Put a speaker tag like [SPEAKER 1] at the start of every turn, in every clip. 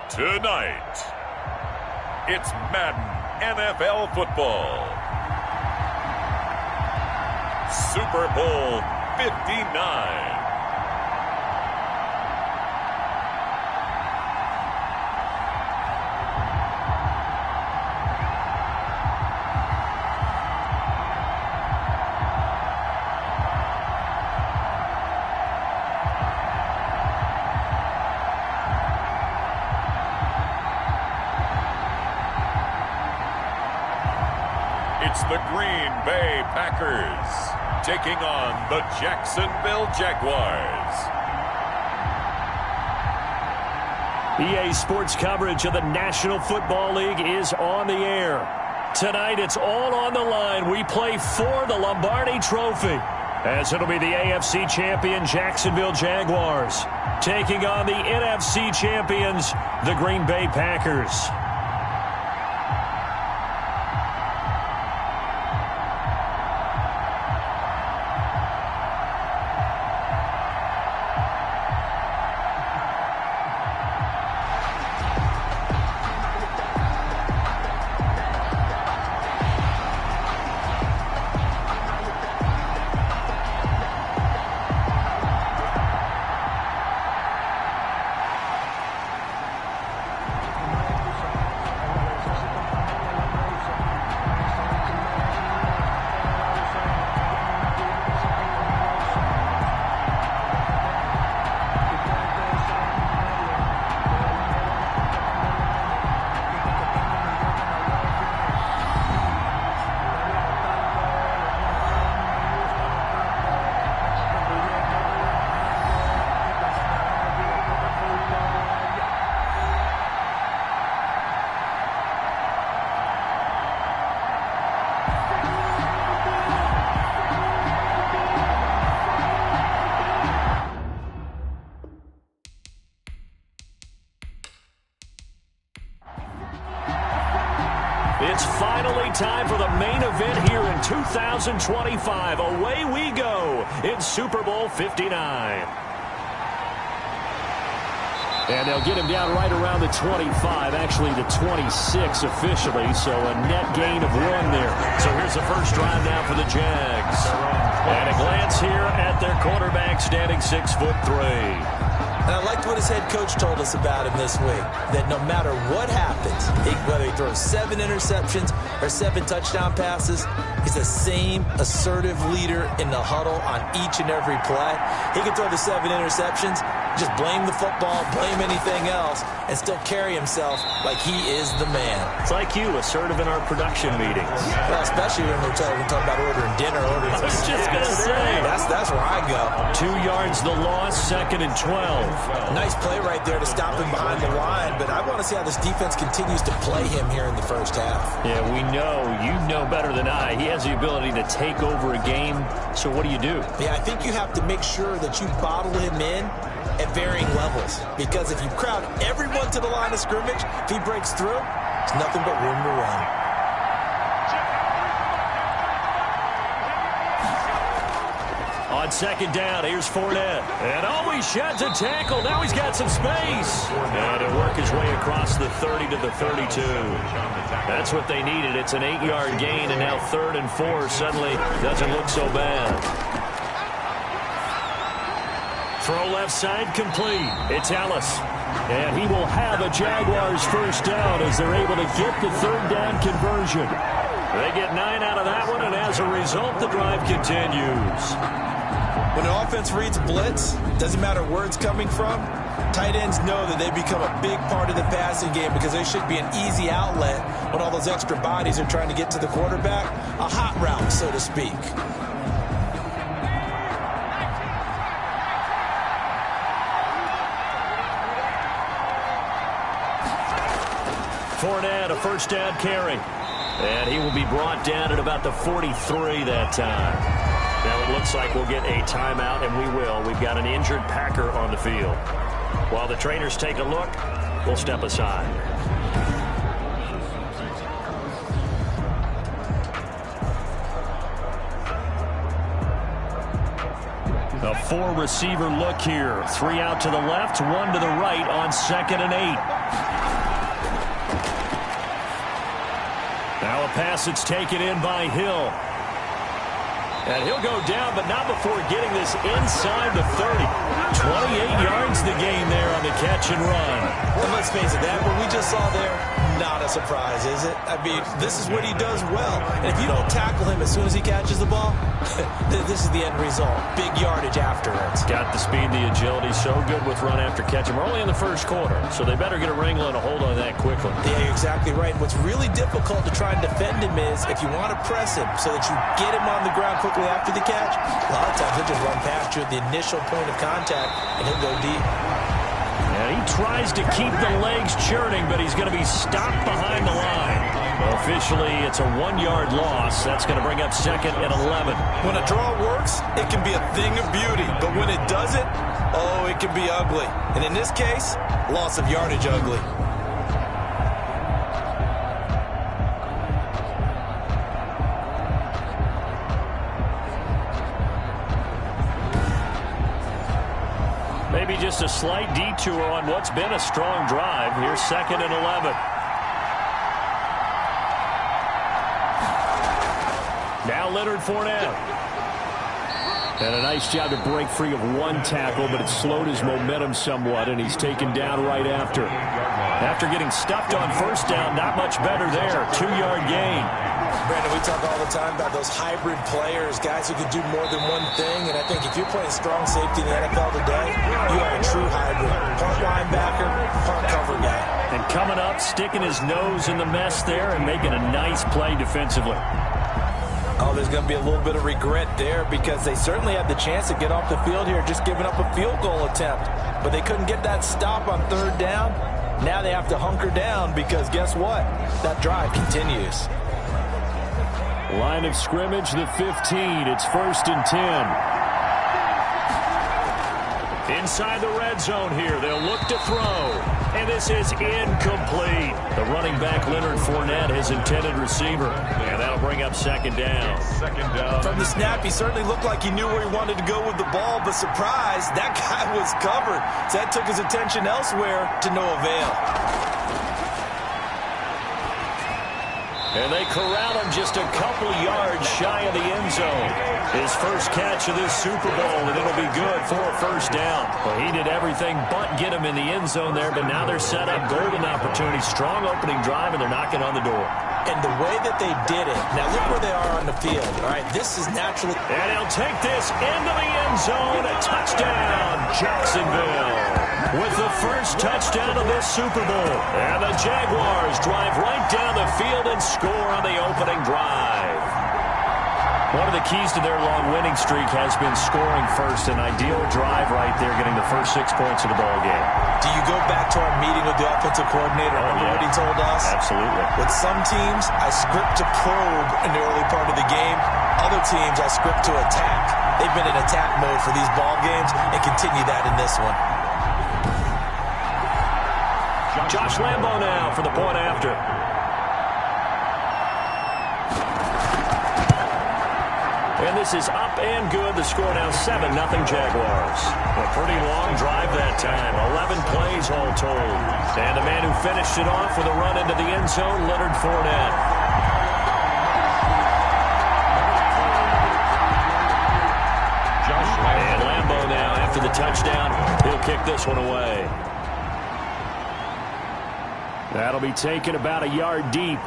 [SPEAKER 1] Tonight, it's Madden NFL football. Super Bowl 59. It's the Green Bay Packers taking on the Jacksonville Jaguars.
[SPEAKER 2] EA Sports coverage of the National Football League is on the air. Tonight, it's all on the line. We play for the Lombardi Trophy, as it'll be the AFC champion Jacksonville Jaguars taking on the NFC champions, the Green Bay Packers. It's finally time for the main event here in 2025. Away we go in Super Bowl 59. And they'll get him down right around the 25, actually the 26 officially, so a net gain of 1 there. So here's the first drive now for the Jags. And a glance here at their quarterback standing 6'3".
[SPEAKER 3] And I liked what his head coach told us about him this week, that no matter what happens, whether he throws 7 interceptions or 7 touchdown passes, he's the same assertive leader in the huddle on each and every play. He can throw the 7 interceptions, just blame the football, blame anything else, and still carry himself like he is the man.
[SPEAKER 2] It's like you, assertive in our production meetings.
[SPEAKER 3] Well, especially when we're talking about ordering dinner, ordering
[SPEAKER 2] I was just going to say.
[SPEAKER 3] That's where I go.
[SPEAKER 2] 2 yards the loss, 2nd and 12.
[SPEAKER 3] Nice play right there to stop him behind the line, but I want to see how this defense continues to play him here in the first half.
[SPEAKER 2] Yeah, we know. You know better than I. He has the ability to take over a game, so what do you do?
[SPEAKER 3] Yeah, I think you have to make sure that you bottle him in at varying levels, because if you crowd everyone to the line of scrimmage, if he breaks through, there's nothing but room to run.
[SPEAKER 2] On 2nd down, here's Fournette. And he sheds a tackle. Now he's got some space. And he'll work his way across the 30 to the 32. That's what they needed. It's an 8-yard gain, and now 3rd and 4 suddenly doesn't look so bad. Throw left side complete. It's Ellis. And he will have a Jaguars first down as they're able to get the 3rd down conversion. They get 9 out of that one, and as a result, the drive continues.
[SPEAKER 3] When an offense reads blitz, doesn't matter where it's coming from, tight ends know that they become a big part of the passing game because they should be an easy outlet when all those extra bodies are trying to get to the quarterback. A hot route, so to speak.
[SPEAKER 2] Fournette, a first down carry. And he will be brought down at about the 43 that time. Now it looks like we'll get a timeout, and we will. We've got an injured Packer on the field. While the trainers take a look, we'll step aside. A four-receiver look here. 3 out to the left, 1 to the right on 2nd and 8. Now a pass that's taken in by Hill. And he'll go down, but not before getting this inside the 30. 28 yards the gain there on the catch and run.
[SPEAKER 3] And let's face it, that what we just saw there, not a surprise, is it? I mean, this is what he does well. And if you don't tackle him as soon as he catches the ball, this is the end result. Big yardage afterwards.
[SPEAKER 2] Got the speed, the agility, so good with run after catch. And we're only in the first quarter, so they better get a wrangle and a hold on that quickly.
[SPEAKER 3] Yeah, you're exactly right. What's really difficult to try and defend him is if you want to press him so that you get him on the ground quickly after the catch, a lot of times he'll just run past you at the initial point of contact, and he'll go deep.
[SPEAKER 2] And he tries to keep the legs churning, but he's going to be stopped behind the line. Officially, it's a 1-yard loss. That's going to bring up 2nd and 11.
[SPEAKER 3] When a draw works, it can be a thing of beauty. But when it doesn't, oh, it can be ugly. And in this case, loss of yardage ugly.
[SPEAKER 2] Maybe just a slight detour on what's been a strong drive. Here's 2nd and 11. Now Leonard Fournette. And a nice job to break free of one tackle, but it slowed his momentum somewhat, and he's taken down right after. After getting stuffed on first down, not much better there. 2-yard gain.
[SPEAKER 3] Brandon, we talk all the time about those hybrid players, guys who can do more than one thing. And I think if you're playing strong safety in the NFL today, you are a true hybrid. Punt linebacker, punt cover guy.
[SPEAKER 2] And coming up, sticking his nose in the mess there and making a nice play defensively.
[SPEAKER 3] Oh, there's going to be a little bit of regret there because they certainly had the chance to get off the field here, just giving up a field goal attempt. But they couldn't get that stop on 3rd down. Now they have to hunker down because guess what? That drive continues.
[SPEAKER 2] Line of scrimmage, the 15. It's 1st and 10. Inside the red zone here. They'll look to throw. And this is incomplete. The running back, Leonard Fournette, his intended receiver. And that'll bring up 2nd down.
[SPEAKER 3] From the snap, he certainly looked like he knew where he wanted to go with the ball, but surprise, that guy was covered. So that took his attention elsewhere to no avail.
[SPEAKER 2] And they corral him just a couple yards shy of the end zone. His first catch of this Super Bowl, and it'll be good for a 1st down. Well, he did everything but get him in the end zone there, but now they're set up. Golden opportunity, strong opening drive, and they're knocking on the door.
[SPEAKER 3] And the way that they did it, now look where they are on the field. All right, this is naturally.
[SPEAKER 2] And he'll take this into the end zone. A touchdown, Jacksonville. With the first touchdown of this Super Bowl. And the Jaguars drive right down the field and score on the opening drive. One of the keys to their long winning streak has been scoring first. An ideal drive right there, getting the first 6 points of the ball game.
[SPEAKER 3] Do you go back to our meeting with the offensive coordinator? Remember what he told us?
[SPEAKER 2] Absolutely.
[SPEAKER 3] With some teams, I script to probe in the early part of the game. Other teams, I script to attack. They've been in attack mode for these ball games and continue that in this one.
[SPEAKER 2] Josh Lambo now for the point after. And this is up and good. The score now 7-0 Jaguars. A pretty long drive that time. 11 plays all told. And the man who finished it off with a run into the end zone, Leonard Fournette. And Lambo now, after the touchdown, he'll kick this one away. That'll be taken about a yard deep.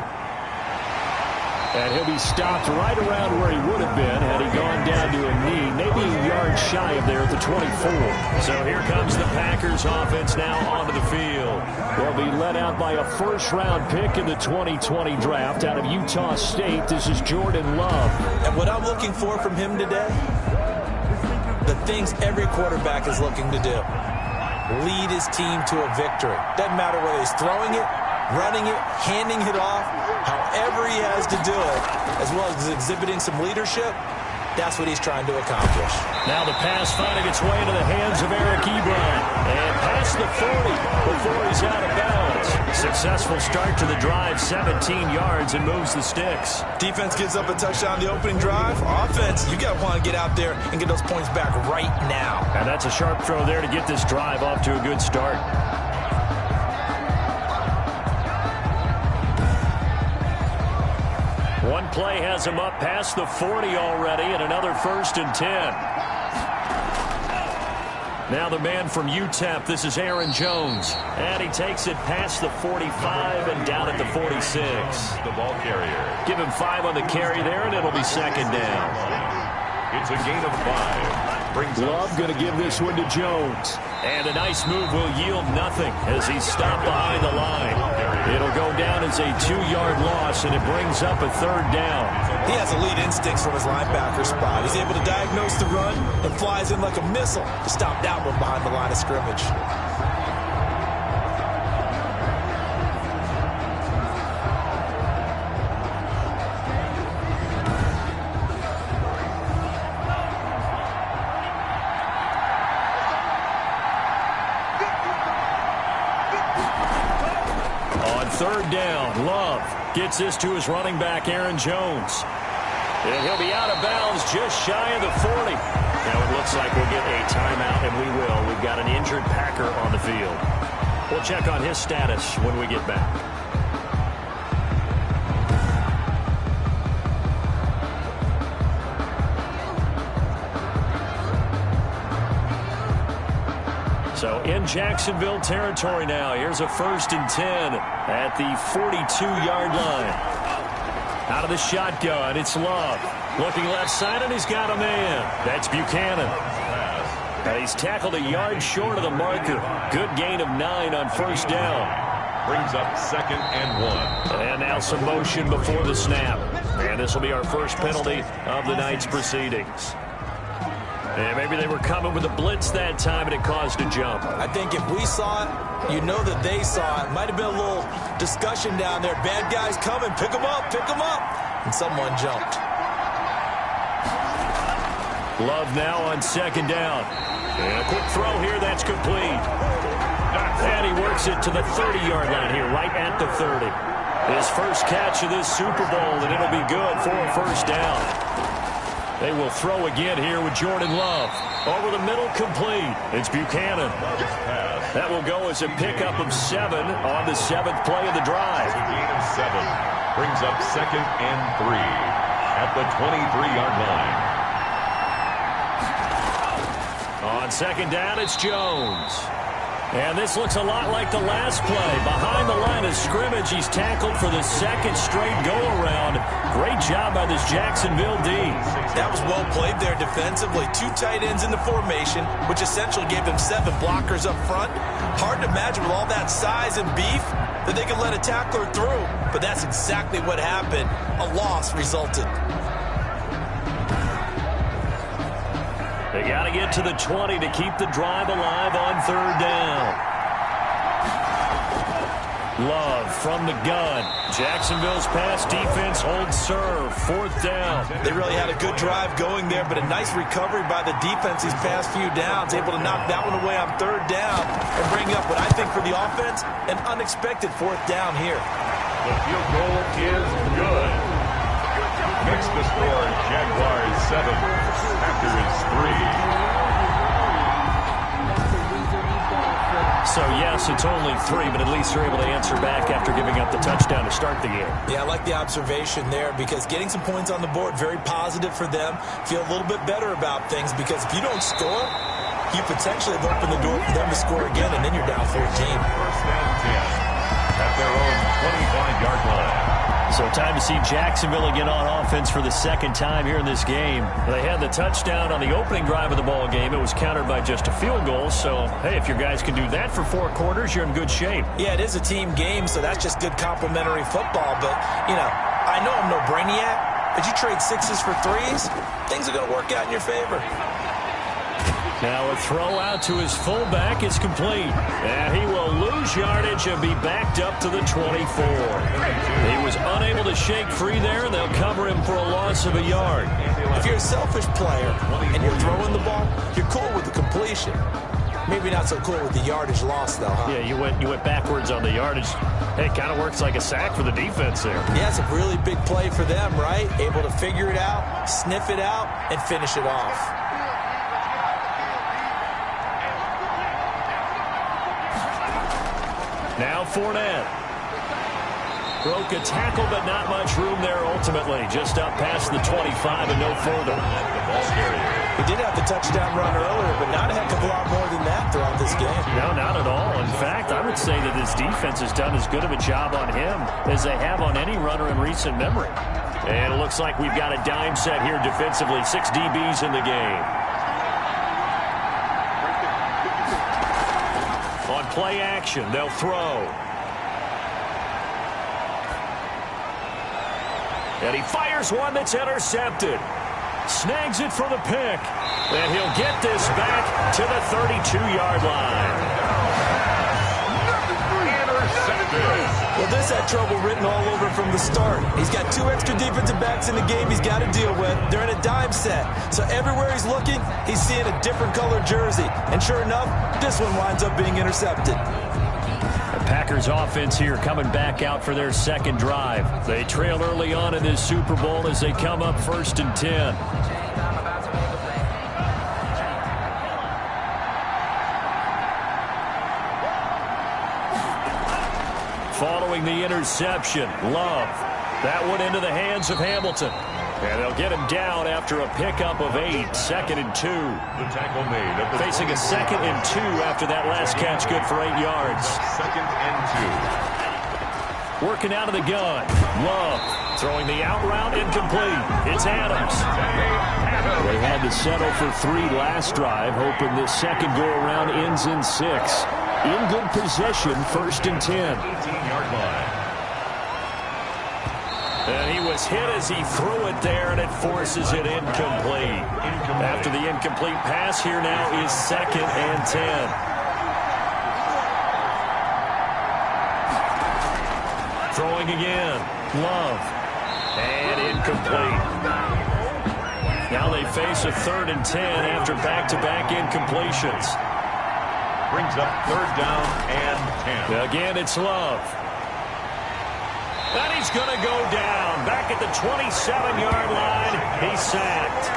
[SPEAKER 2] And he'll be stopped right around where he would have been had he gone down to a knee, maybe a yard shy of there at the 24. So here comes the Packers offense now onto the field. They'll be led out by a first-round pick in the 2020 draft out of Utah State. This is Jordan Love.
[SPEAKER 3] And what I'm looking for from him today, the things every quarterback is looking to do. Lead his team to a victory. Doesn't matter whether he's throwing it, running it, handing it off, however he has to do it, as well as exhibiting some leadership, that's what he's trying to accomplish.
[SPEAKER 2] Now the pass finding its way into the hands of Eric Ebron. And past the 40 before he's out of bounds. Successful start to the drive, 17 yards, and moves the sticks.
[SPEAKER 3] Defense gives up a touchdown the opening drive. Offense, you got to want to get out there and get those points back right now.
[SPEAKER 2] And that's a sharp throw there to get this drive off to a good start. One play has him up past the 40 already, and another 1st and 10. Now the man from UTEP, this is Aaron Jones. And he takes it past the 45 and down at the 46.
[SPEAKER 1] The ball carrier.
[SPEAKER 2] Give him 5 on the carry there, and it'll be 2nd down.
[SPEAKER 1] It's a gain of 5.
[SPEAKER 2] Love going to give this one to Jones. And a nice move will yield nothing as he's stopped behind the line. It'll go down as a 2-yard loss, and it brings up a 3rd down.
[SPEAKER 3] He has elite instincts from his linebacker spot. He's able to diagnose the run and flies in like a missile to stop that one behind the line of scrimmage.
[SPEAKER 2] On 3rd down, Love gets this to his running back, Aaron Jones. And he'll be out of bounds just shy of the 40. Now it looks like we'll get a timeout, and we will. We've got an injured Packer on the field. We'll check on his status when we get back. So in Jacksonville territory now. Here's a 1st and 10 at the 42-yard line. Out of the shotgun, it's Love. Looking left side, and he's got a man. That's Buchanan. And he's tackled a yard short of the marker. Good gain of 9 on 1st down.
[SPEAKER 1] Brings up 2nd and 1.
[SPEAKER 2] And now some motion before the snap. And this will be our first penalty of the night's proceedings. And maybe they were coming with a blitz that time, and it caused a jump.
[SPEAKER 3] I think if we saw it, you know that they saw it. Might have been a little discussion down there. Bad guys coming. Pick them up. Pick them up. And someone jumped.
[SPEAKER 2] Love now on 2nd down. And a quick throw here. That's complete. And he works it to the 30-yard line here, right at the 30. His first catch of this Super Bowl, and it'll be good for a 1st down. They will throw again here with Jordan Love. Over the middle, complete. It's Buchanan. That will go as a pickup of 7 on the 7th play of the drive.
[SPEAKER 1] It's a gain of 7. Brings up 2nd and 3 at the 23-yard line.
[SPEAKER 2] On 2nd down, it's Jones. And this looks a lot like the last play. Behind the line of scrimmage, he's tackled for the 2nd straight go-around. Great job by this Jacksonville D.
[SPEAKER 3] That was well played there defensively. 2 tight ends in the formation, which essentially gave them 7 blockers up front. Hard to imagine with all that size and beef that they could let a tackler through. But that's exactly what happened. A loss resulted.
[SPEAKER 2] They got to get to the 20 to keep the drive alive on 3rd down. Love from the gun. Jacksonville's pass defense holds serve. 4th down.
[SPEAKER 3] They really had a good drive going there, but a nice recovery by the defense these past few downs. Able to knock that one away on 3rd down and bring up what I think for the offense, an unexpected 4th down here.
[SPEAKER 1] The field goal is good. Makes the score Jaguars 7, Packers 3.
[SPEAKER 2] So, yes, it's only 3, but at least they're able to answer back after giving up the touchdown to start the game.
[SPEAKER 3] Yeah, I like the observation there because getting some points on the board, very positive for them. Feel a little bit better about things because if you don't score, you potentially have opened the door for them to score again, and then you're down 14.
[SPEAKER 1] 1st and 10 at their own 25-yard line.
[SPEAKER 2] So time to see Jacksonville again on offense for the 2nd time here in this game. They had the touchdown on the opening drive of the ball game. It was countered by just a field goal. So, hey, if your guys can do that for 4 quarters, you're in good shape.
[SPEAKER 3] Yeah, it is a team game, so that's just good complimentary football. But, you know, I know I'm no brainiac, but you trade 6s for 3s, things are going to work out in your favor.
[SPEAKER 2] Now a throw out to his fullback is complete. And he will lose yardage and be backed up to the 24. He was unable to shake free there, and they'll cover him for a loss of a yard.
[SPEAKER 3] If you're a selfish player and you're throwing the ball, you're cool with the completion. Maybe not so cool with the yardage loss, though, huh?
[SPEAKER 2] Yeah, you went backwards on the yardage. Hey, it kind of works like a sack for the defense there.
[SPEAKER 3] Yeah, it's a really big play for them, right? Able to figure it out, sniff it out, and finish it off.
[SPEAKER 2] Now Fournette. Broke a tackle, but not much room there ultimately. Just up past the 25 and no further.
[SPEAKER 1] The ball carrier.
[SPEAKER 3] He did have the touchdown run earlier, but not a heck of a lot more than that throughout this game.
[SPEAKER 2] No, not at all. In fact, I would say that this defense has done as good of a job on him as they have on any runner in recent memory. And it looks like we've got a dime set here defensively. 6 DBs in the game. On play action, they'll throw. And he fires one that's intercepted. Snags it for the pick. And he'll get this back to the 32-yard line.
[SPEAKER 1] Intercepted.
[SPEAKER 3] Well, this had trouble written all over from the start. He's got 2 extra defensive backs in the game he's got to deal with. They're in a dime set. So everywhere he's looking, he's seeing a different colored jersey. And sure enough, this one winds up being intercepted.
[SPEAKER 2] The Packers offense here coming back out for their second drive. They trail early on in this Super Bowl as they come up 1st and 10. Following the interception, Love. That one into the hands of Hamilton. And they'll get him down after a pickup of 8. 2nd and 2.
[SPEAKER 1] The tackle made at the
[SPEAKER 2] Facing a 2nd and 2 after that last catch, good for 8 yards.
[SPEAKER 1] 2nd and 2.
[SPEAKER 2] Working out of the gun. Love throwing the out route incomplete. It's Adams. They had to settle for 3 last drive, hoping this second go-around ends in 6. In good possession, 1st and 10.
[SPEAKER 1] 18-yard line.
[SPEAKER 2] And he was hit as he threw it there, and it forces it incomplete. After the incomplete pass, here now is 2nd and 10. Throwing again. Love. And incomplete. Now they face a 3rd and 10 after back-to-back incompletions.
[SPEAKER 1] Brings up 3rd down and 10.
[SPEAKER 2] Again, it's Love. And he's going to go down. Back at the 27-yard line, he's sacked.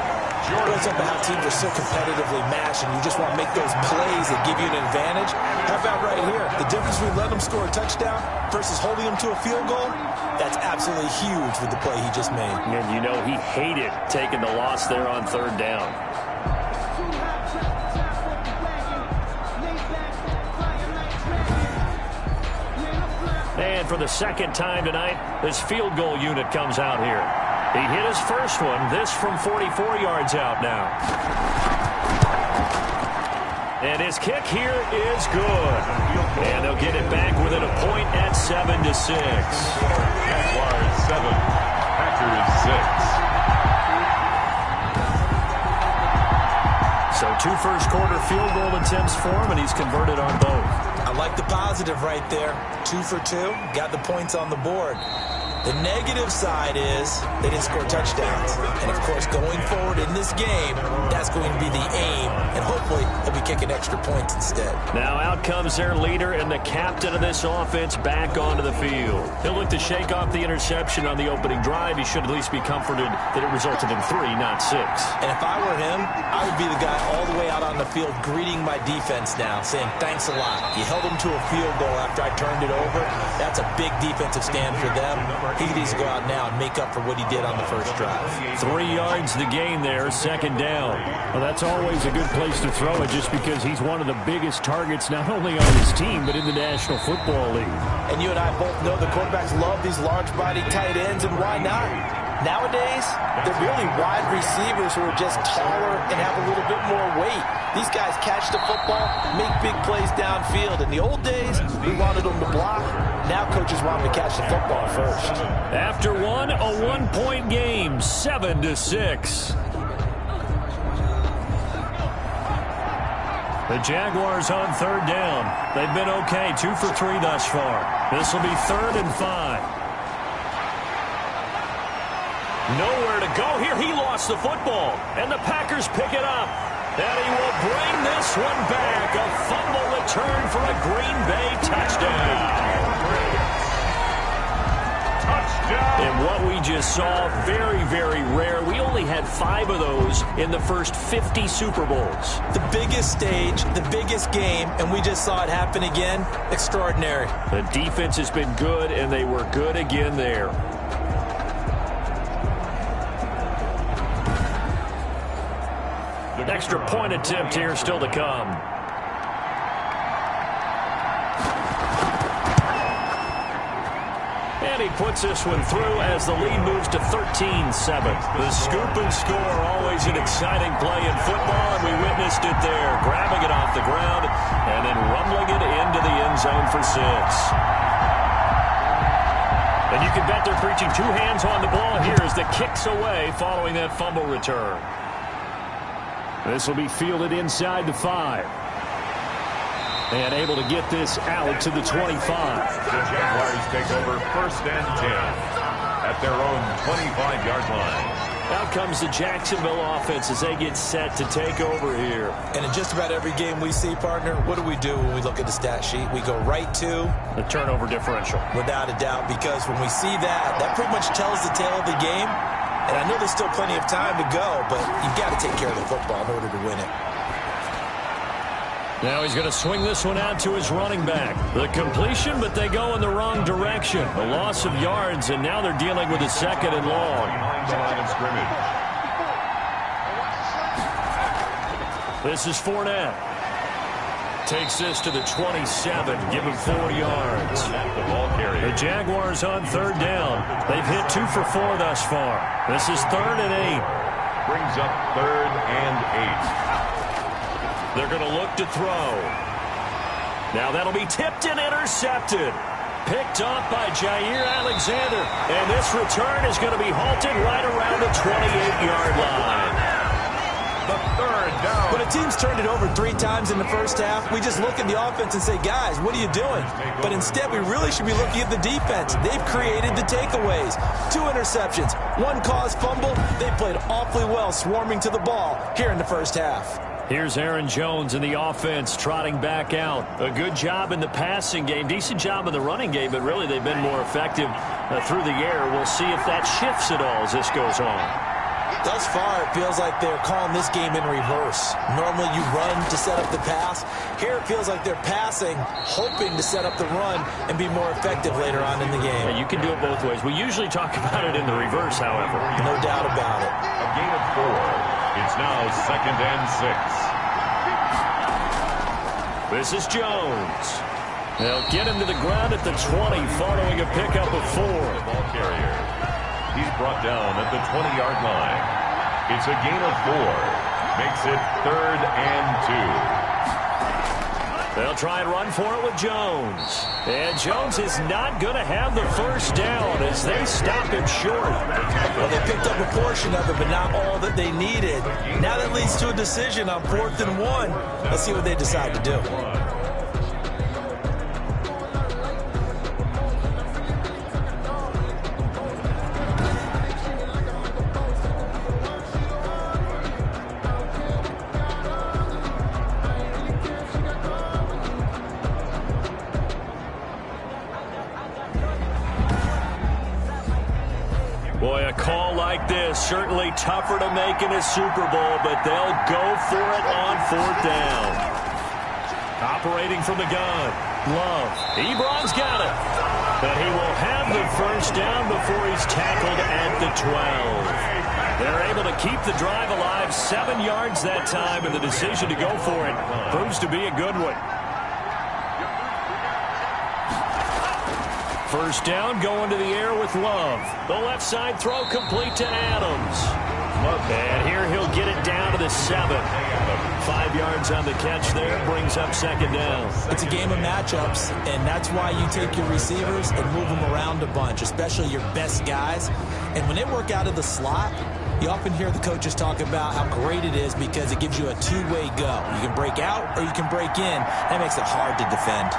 [SPEAKER 3] Goes up how teams are so competitively matched, and you just want to make those plays that give you an advantage. How about right here? The difference between letting them score a touchdown versus holding them to a field goal, that's absolutely huge with the play he just made.
[SPEAKER 2] And you know he hated taking the loss there on 3rd down. And for the second time tonight, this field goal unit comes out here. He hit his first one, this from 44 yards out now. And his kick here is good. And they'll get it back within a point at 7-6.
[SPEAKER 1] Jaguars 7, Packers 6.
[SPEAKER 2] So 2 first-quarter field goal attempts for him, and he's converted on both.
[SPEAKER 3] I like the positive right there. 2 for 2, got the points on the board. The negative side is they didn't score touchdowns. And, of course, going forward in this game, that's going to be the aim. And hopefully they'll be kicking extra points instead.
[SPEAKER 2] Now out comes their leader and the captain of this offense back onto the field. He'll look to shake off the interception on the opening drive. He should at least be comforted that it resulted in 3, not 6.
[SPEAKER 3] And if I were him, I would be the guy all the way out on the field greeting my defense now, saying thanks a lot. You held them to a field goal after I turned it over. That's a big defensive stand for them. He needs to go out now and make up for what he did on the first drive.
[SPEAKER 2] 3 yards the gain there, 2nd down.
[SPEAKER 4] Well, that's always a good place to throw it just because he's one of the biggest targets not only on his team but in the National Football League.
[SPEAKER 3] And you and I both know the quarterbacks love these large-body tight ends, and why not? Nowadays, they're really wide receivers who are just taller and have a little bit more weight. These guys catch the football, make big plays downfield. In the old days, we wanted them to block. Now coaches want them to catch the football first.
[SPEAKER 2] After one, a 1-point game, 7-6. The Jaguars on 3rd down. They've been okay, 2 for 3 thus far. This will be 3rd and 5. Nowhere to go here. He lost the football, and the Packers pick it up. And he will bring this one back. A fumble return for a Green Bay touchdown. And what we just saw, very, very rare. We only had 5 of those in the first 50 Super Bowls.
[SPEAKER 3] The biggest stage, the biggest game, and we just saw it happen again. Extraordinary.
[SPEAKER 2] The defense has been good, and they were good again there. Extra point attempt here still to come. And he puts this one through as the lead moves to 13-7. The scoop and score, always an exciting play in football, and we witnessed it there. Grabbing it off the ground and then rumbling it into the end zone for 6. And you can bet they're preaching 2 hands on the ball here as the kick's away following that fumble return. This will be fielded inside the 5. And able to get this out to the 25.
[SPEAKER 1] The Jaguars take over 1st and 10 at their own 25-yard line.
[SPEAKER 2] Out comes the Jacksonville offense as they get set to take over here.
[SPEAKER 3] And in just about every game we see, partner, what do when we look at the stat sheet? We go right to
[SPEAKER 2] the turnover differential.
[SPEAKER 3] Without a doubt, because when we see that, that pretty much tells the tale of the game. And I know there's still plenty of time to go, but you've got to take care of the football in order to win it.
[SPEAKER 2] Now he's going to swing this one out to his running back. The completion, but they go in the wrong direction. A loss of yards, and now they're dealing with a 2nd and long.
[SPEAKER 1] Behind the line of scrimmage.
[SPEAKER 2] This is Fournette. Takes this to the 27, give him 4 yards.
[SPEAKER 1] The ball carrier.
[SPEAKER 2] The Jaguars on 3rd down. They've hit 2 for 4 thus far. This is 3rd and 8.
[SPEAKER 1] Brings up 3rd and 8.
[SPEAKER 2] They're going to look to throw. Now that'll be tipped and intercepted. Picked off by Jair Alexander. And this return is going to be halted right around the 28-yard line.
[SPEAKER 1] The 3rd down.
[SPEAKER 3] When a team's turned it over 3 times in the first half, we just look at the offense and say, guys, what are you doing? But instead, we really should be looking at the defense. They've created the takeaways. 2 interceptions, 1 caused fumble. They played awfully well swarming to the ball here in the first half.
[SPEAKER 2] Here's Aaron Jones in the offense trotting back out. A good job in the passing game, decent job in the running game, but really they've been more effective through the air. We'll see if that shifts at all as this goes on.
[SPEAKER 3] Thus far, it feels like they're calling this game in reverse. Normally you run to set up the pass. Here it feels like they're passing, hoping to set up the run and be more effective later on in the game.
[SPEAKER 2] Yeah, you can do it both ways. We usually talk about it in the reverse, however.
[SPEAKER 3] No doubt about it.
[SPEAKER 1] A gain of 4. It's now 2nd and 6.
[SPEAKER 2] This is Jones. They'll get him to the ground at the 20 following a pickup of 4.
[SPEAKER 1] The ball carrier. He's brought down at the 20-yard line. It's a gain of 4. Makes it 3rd and 2.
[SPEAKER 2] They'll try and run for it with Jones. And Jones is not going to have the first down as they stop him short.
[SPEAKER 3] Well, they picked up a portion of it, but not all that they needed. Now that leads to a decision on 4th and 1. Let's see what they decide to do.
[SPEAKER 2] Boy, a call like this, certainly tougher to make in a Super Bowl, but they'll go for it on 4th down. Operating from the gun, Love. Ebron's got it. But he will have the first down before he's tackled at the 12. They're able to keep the drive alive, 7 yards that time, and the decision to go for it proves to be a good one. First down, going to the air with Love. The left side throw complete to Adams. And here he'll get it down to the 7. 5 yards on the catch there, brings up 2nd down.
[SPEAKER 3] It's a game of matchups, and that's why you take your receivers and move them around a bunch, especially your best guys. And when they work out of the slot, you often hear the coaches talk about how great it is because it gives you a two-way go. You can break out or you can break in. That makes it hard to defend.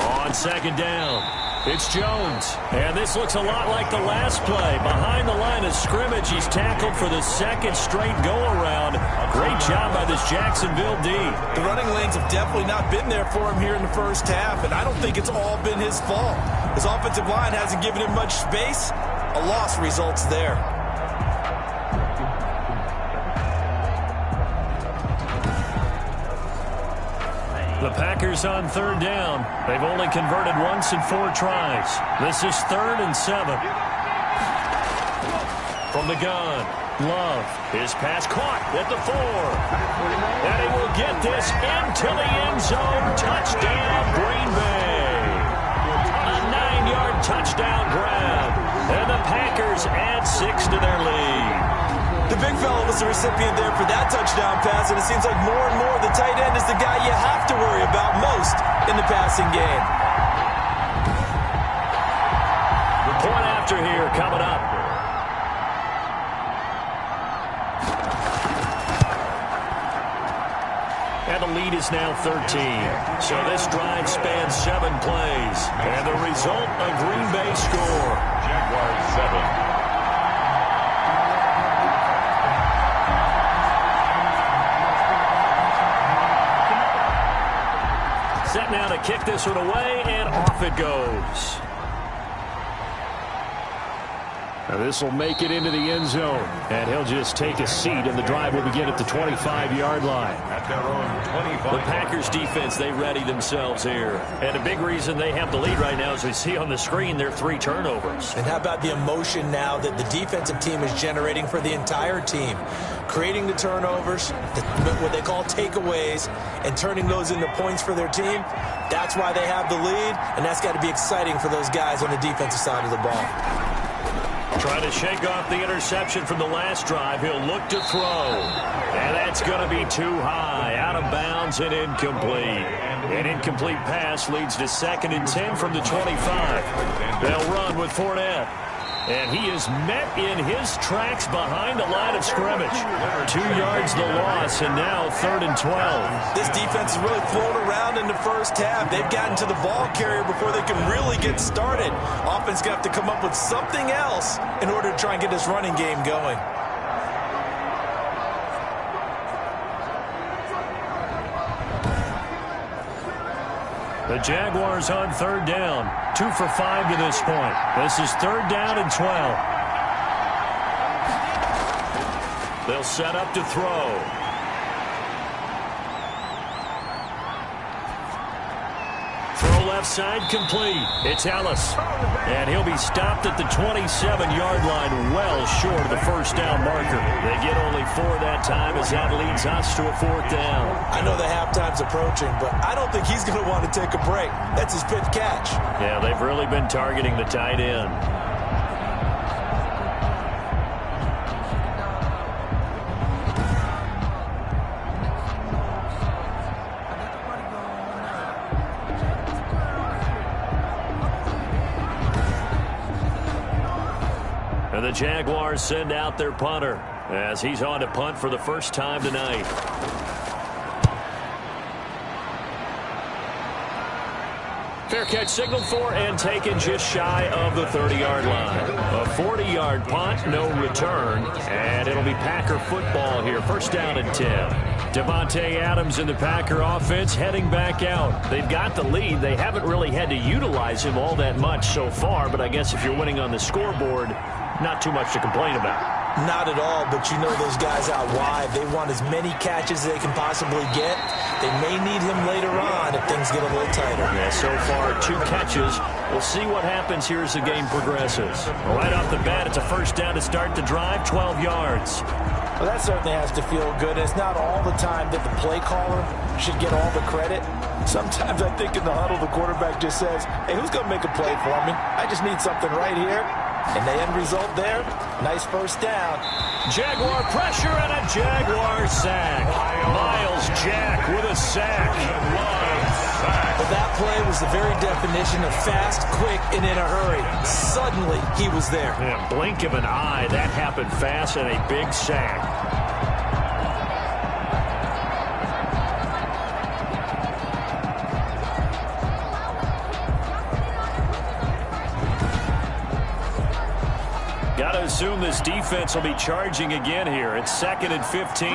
[SPEAKER 2] On 2nd down, It's Jones. And this looks a lot like the last play. Behind the line of scrimmage, he's tackled for the second straight go-around. Great job by this Jacksonville D.
[SPEAKER 3] The running lanes have definitely not been there for him here in the first half, and I don't think it's all been his fault. His offensive line hasn't given him much space. A loss results there.
[SPEAKER 2] The Packers on third down. They've only converted once in 4 tries. This is 3rd and 7. From the gun, Love. His pass caught at the 4. And he will get this into the end zone. Touchdown, Green Bay. A 9-yard touchdown grab. And the Packers add 6 to their lead.
[SPEAKER 3] The big fella was the recipient there for that touchdown pass, and it seems like more and more the tight end is the guy you have to worry about most in the passing game.
[SPEAKER 2] The point after here coming up. And the lead is now 13. So this drive spans 7 plays. And the result, a Green Bay score.
[SPEAKER 1] Jaguars 7.
[SPEAKER 2] Set now to kick this one away, and off it goes. Now this will make it into the end zone, and he'll just take a seat, and the drive will begin at the 25-yard line.
[SPEAKER 1] At their own 25.
[SPEAKER 2] The Packers defense, they ready themselves here. And a big reason they have the lead right now, as we see on the screen, their 3 turnovers.
[SPEAKER 3] And how about the emotion now that the defensive team is generating for the entire team? Creating the turnovers, what they call takeaways, and turning those into points for their team. That's why they have the lead, and that's got to be exciting for those guys on the defensive side of the ball.
[SPEAKER 2] Trying to shake off the interception from the last drive. He'll look to throw. And that's going to be too high. Out of bounds and incomplete. An incomplete pass leads to 2nd and 10 from the 25. They'll run with Fournette. And he is met in his tracks behind the line of scrimmage. 2 yards the loss, and now 3rd and 12.
[SPEAKER 3] This defense has really flown around in the first half. They've gotten to the ball carrier before they can really get started. Offense got to come up with something else in order to try and get this running game going.
[SPEAKER 2] The Jaguars on 3rd down. 2 for 5 to this point. This is 3rd down and 12. They'll set up to throw. Throw left side complete. It's Ellis. And he'll be stopped at the 27-yard line, well short of the first down marker. They get only 4 that time as that leads us to a 4th down.
[SPEAKER 3] I know the halftime's approaching, but I don't think he's going to want to take a break. That's his pitch catch.
[SPEAKER 2] Yeah, they've really been targeting the tight end. And the Jaguars send out their punter as he's on to punt for the first time tonight. Fair catch signaled for and taken just shy of the 30-yard line. A 40-yard punt, no return, and it'll be Packer football here. 1st down and 10. Devontae Adams in the Packer offense heading back out. They've got the lead. They haven't really had to utilize him all that much so far, but I guess if you're winning on the scoreboard, not too much to complain about.
[SPEAKER 3] Not at all, but you know those guys out wide. They want as many catches as they can possibly get. They may need him later on if things get a little tighter.
[SPEAKER 2] Yeah, so far, 2 catches. We'll see what happens here as the game progresses. Right off the bat, it's a 1st down to start the drive, 12 yards.
[SPEAKER 3] Well, that certainly has to feel good. It's not all the time that the play caller should get all the credit. Sometimes I think in the huddle, the quarterback just says, hey, who's going to make a play for me? I just need something right here. And the end result there, nice 1st down.
[SPEAKER 2] Jaguar pressure and a Jaguar sack. Miles Jack with a sack.
[SPEAKER 3] But that play was the very definition of fast, quick, and in a hurry. Suddenly, he was there.
[SPEAKER 2] Yeah, blink of an eye, that happened fast and a big sack. assume this defense will be charging again here. It's 2nd and 15.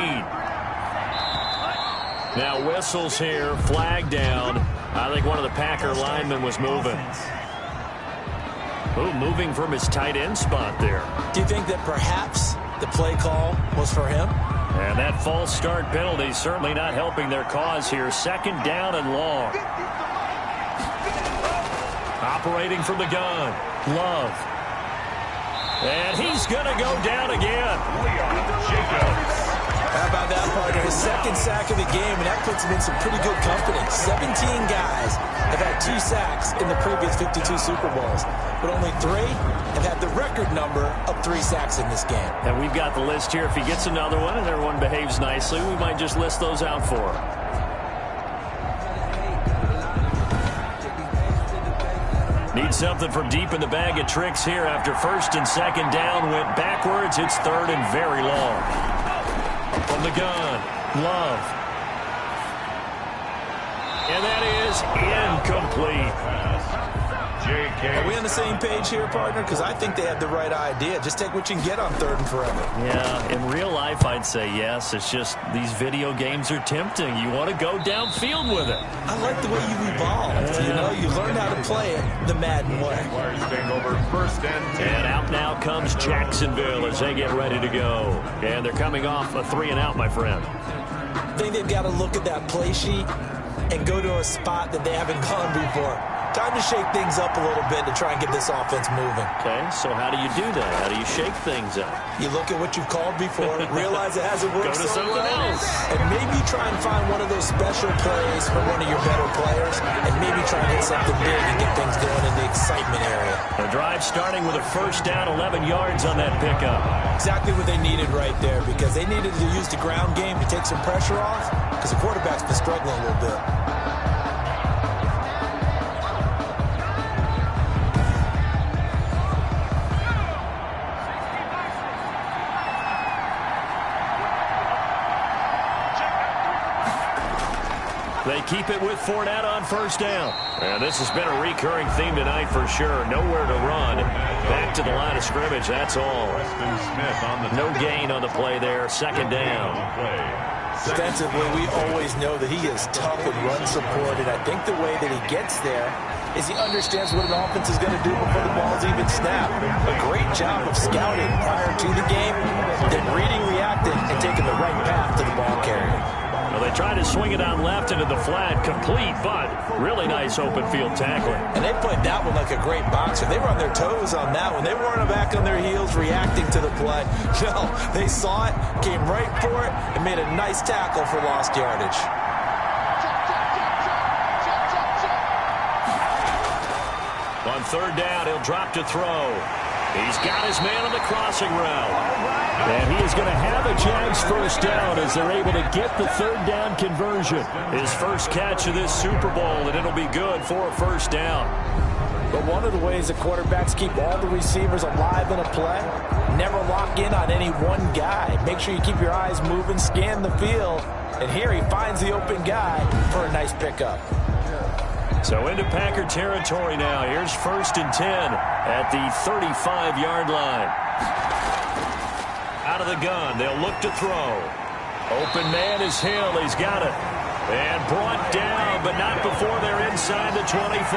[SPEAKER 2] Now whistles here, flag down. I think one of the Packer linemen was moving. Ooh, moving from his tight end spot there.
[SPEAKER 3] Do you think that perhaps the play call was for him?
[SPEAKER 2] And that false start penalty certainly not helping their cause here. 2nd down and long. Operating from the gun. Love. And he's going to go down again.
[SPEAKER 1] Jacobs.
[SPEAKER 3] How about that, partner? His 2nd sack of the game, and that puts him in some pretty good company. 17 guys have had 2 sacks in the previous 52 Super Bowls, but only 3 have had the record number of 3 sacks in this game.
[SPEAKER 2] And we've got the list here. If he gets another one and everyone behaves nicely, we might just list those out for him. Need something from deep in the bag of tricks here after 1st and 2nd down. Went backwards. It's 3rd and very long. From the gun, Love. And that is incomplete.
[SPEAKER 3] Are we on the same page here, partner? Because I think they have the right idea. Just take what you can get on 3rd and forever.
[SPEAKER 2] Yeah, in real life, I'd say yes. It's just these video games are tempting. You want to go downfield with it.
[SPEAKER 3] I like the way you evolved. You know, you learned how to play it the Madden way.
[SPEAKER 1] Staying over 1st and 10.
[SPEAKER 2] And out now comes Jacksonville as they get ready to go. And they're coming off a 3-and-out, my friend.
[SPEAKER 3] I think they've got to look at that play sheet and go to a spot that they haven't gone before. Time to shake things up a little bit to try and get this offense moving.
[SPEAKER 2] Okay, so how do you do that? How do you shake things up?
[SPEAKER 3] You look at what you've called before, realize it hasn't worked
[SPEAKER 2] Go to
[SPEAKER 3] so
[SPEAKER 2] something
[SPEAKER 3] well,
[SPEAKER 2] else.
[SPEAKER 3] and maybe try and find one of those special plays from one of your better players, and maybe try and hit something big and get things going in the excitement area.
[SPEAKER 2] The drive starting with a 1st down, 11 yards on that pickup.
[SPEAKER 3] Exactly what they needed right there, because they needed to use the ground game to take some pressure off, because the quarterback's been struggling a little bit.
[SPEAKER 2] They keep it with Fournette on 1st down. And this has been a recurring theme tonight for sure. Nowhere to run. Back to the line of scrimmage, that's all. No gain on the play there. 2nd down.
[SPEAKER 3] Defensively, we always know that he is tough and run support, and I think the way that he gets there is he understands what an offense is going to do before the ball's even snapped. A great job of scouting prior to the game, then reading, reacting, and taking the right path to the ball carrier.
[SPEAKER 2] Well, they tried to swing it out left into the flat, complete, but really nice open field tackling.
[SPEAKER 3] And they played that one like a great boxer. They were on their toes on that one. They weren't back on their heels reacting to the play. No, they saw it, came right for it, and made a nice tackle for lost yardage.
[SPEAKER 2] On 3rd down, he'll drop to throw. He's got his man on the crossing route. And he is going to have a Jags 1st down as they're able to get the 3rd down conversion. His first catch of this Super Bowl, and it'll be good for a 1st down.
[SPEAKER 3] But one of the ways the quarterbacks keep all the receivers alive in a play, never lock in on any one guy. Make sure you keep your eyes moving, scan the field. And here he finds the open guy for a nice pickup.
[SPEAKER 2] So into Packer territory now. Here's 1st and 10 at the 35-yard line. Out of the gun, they'll look to throw. Open man is Hill. He's got it. And brought down, but not before they're inside the 25.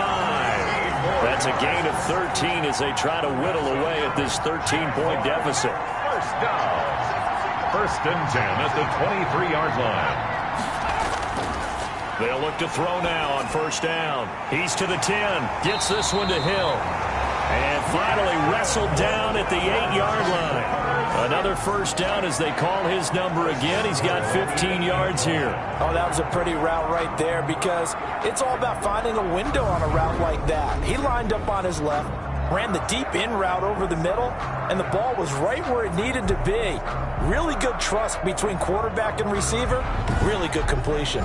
[SPEAKER 2] That's a gain of 13 as they try to whittle away at this 13-point deficit.
[SPEAKER 1] 1st down. 1st and 10 at the 23-yard line.
[SPEAKER 2] They'll look to throw now on 1st down. He's to the 10. Gets this one to Hill. And finally wrestled down at the 8-yard line. Another 1st down as they call his number again. He's got 15 yards here.
[SPEAKER 3] Oh, that was a pretty route right there, because it's all about finding a window on a route like that. He lined up on his left, ran the deep in route over the middle, and the ball was right where it needed to be. Really good trust between quarterback and receiver. Really good completion.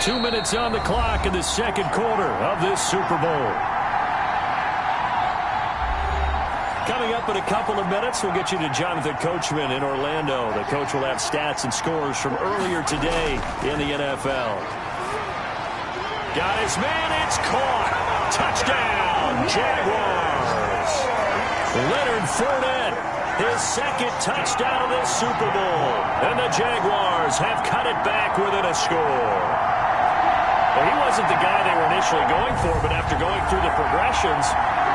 [SPEAKER 2] 2 minutes on the clock in the 2nd quarter of this Super Bowl. Coming up in a couple of minutes, we'll get you to Jonathan Coachman in Orlando. The coach will have stats and scores from earlier today in the NFL. Got his man, it's caught. Touchdown, Jaguars. Leonard Fournette, his second touchdown of this Super Bowl. And the Jaguars have cut it back within a score. Well, he wasn't the guy they were initially going for, but after going through the progressions,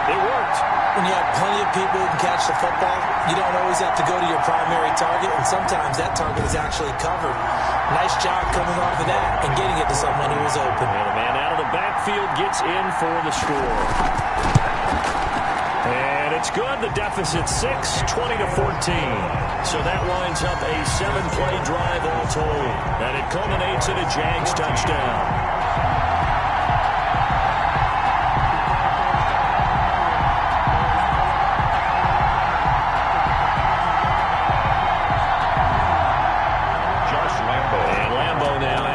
[SPEAKER 2] it worked.
[SPEAKER 3] When you have plenty of people who can catch the football, you don't always have to go to your primary target, and sometimes that target is actually covered. Nice job coming off of that and getting it to someone who was open.
[SPEAKER 2] And the man out of the backfield gets in for the score. And it's good. The deficit 6, 20-14. So that winds up a 7-play drive all told. And it culminates in a Jags touchdown.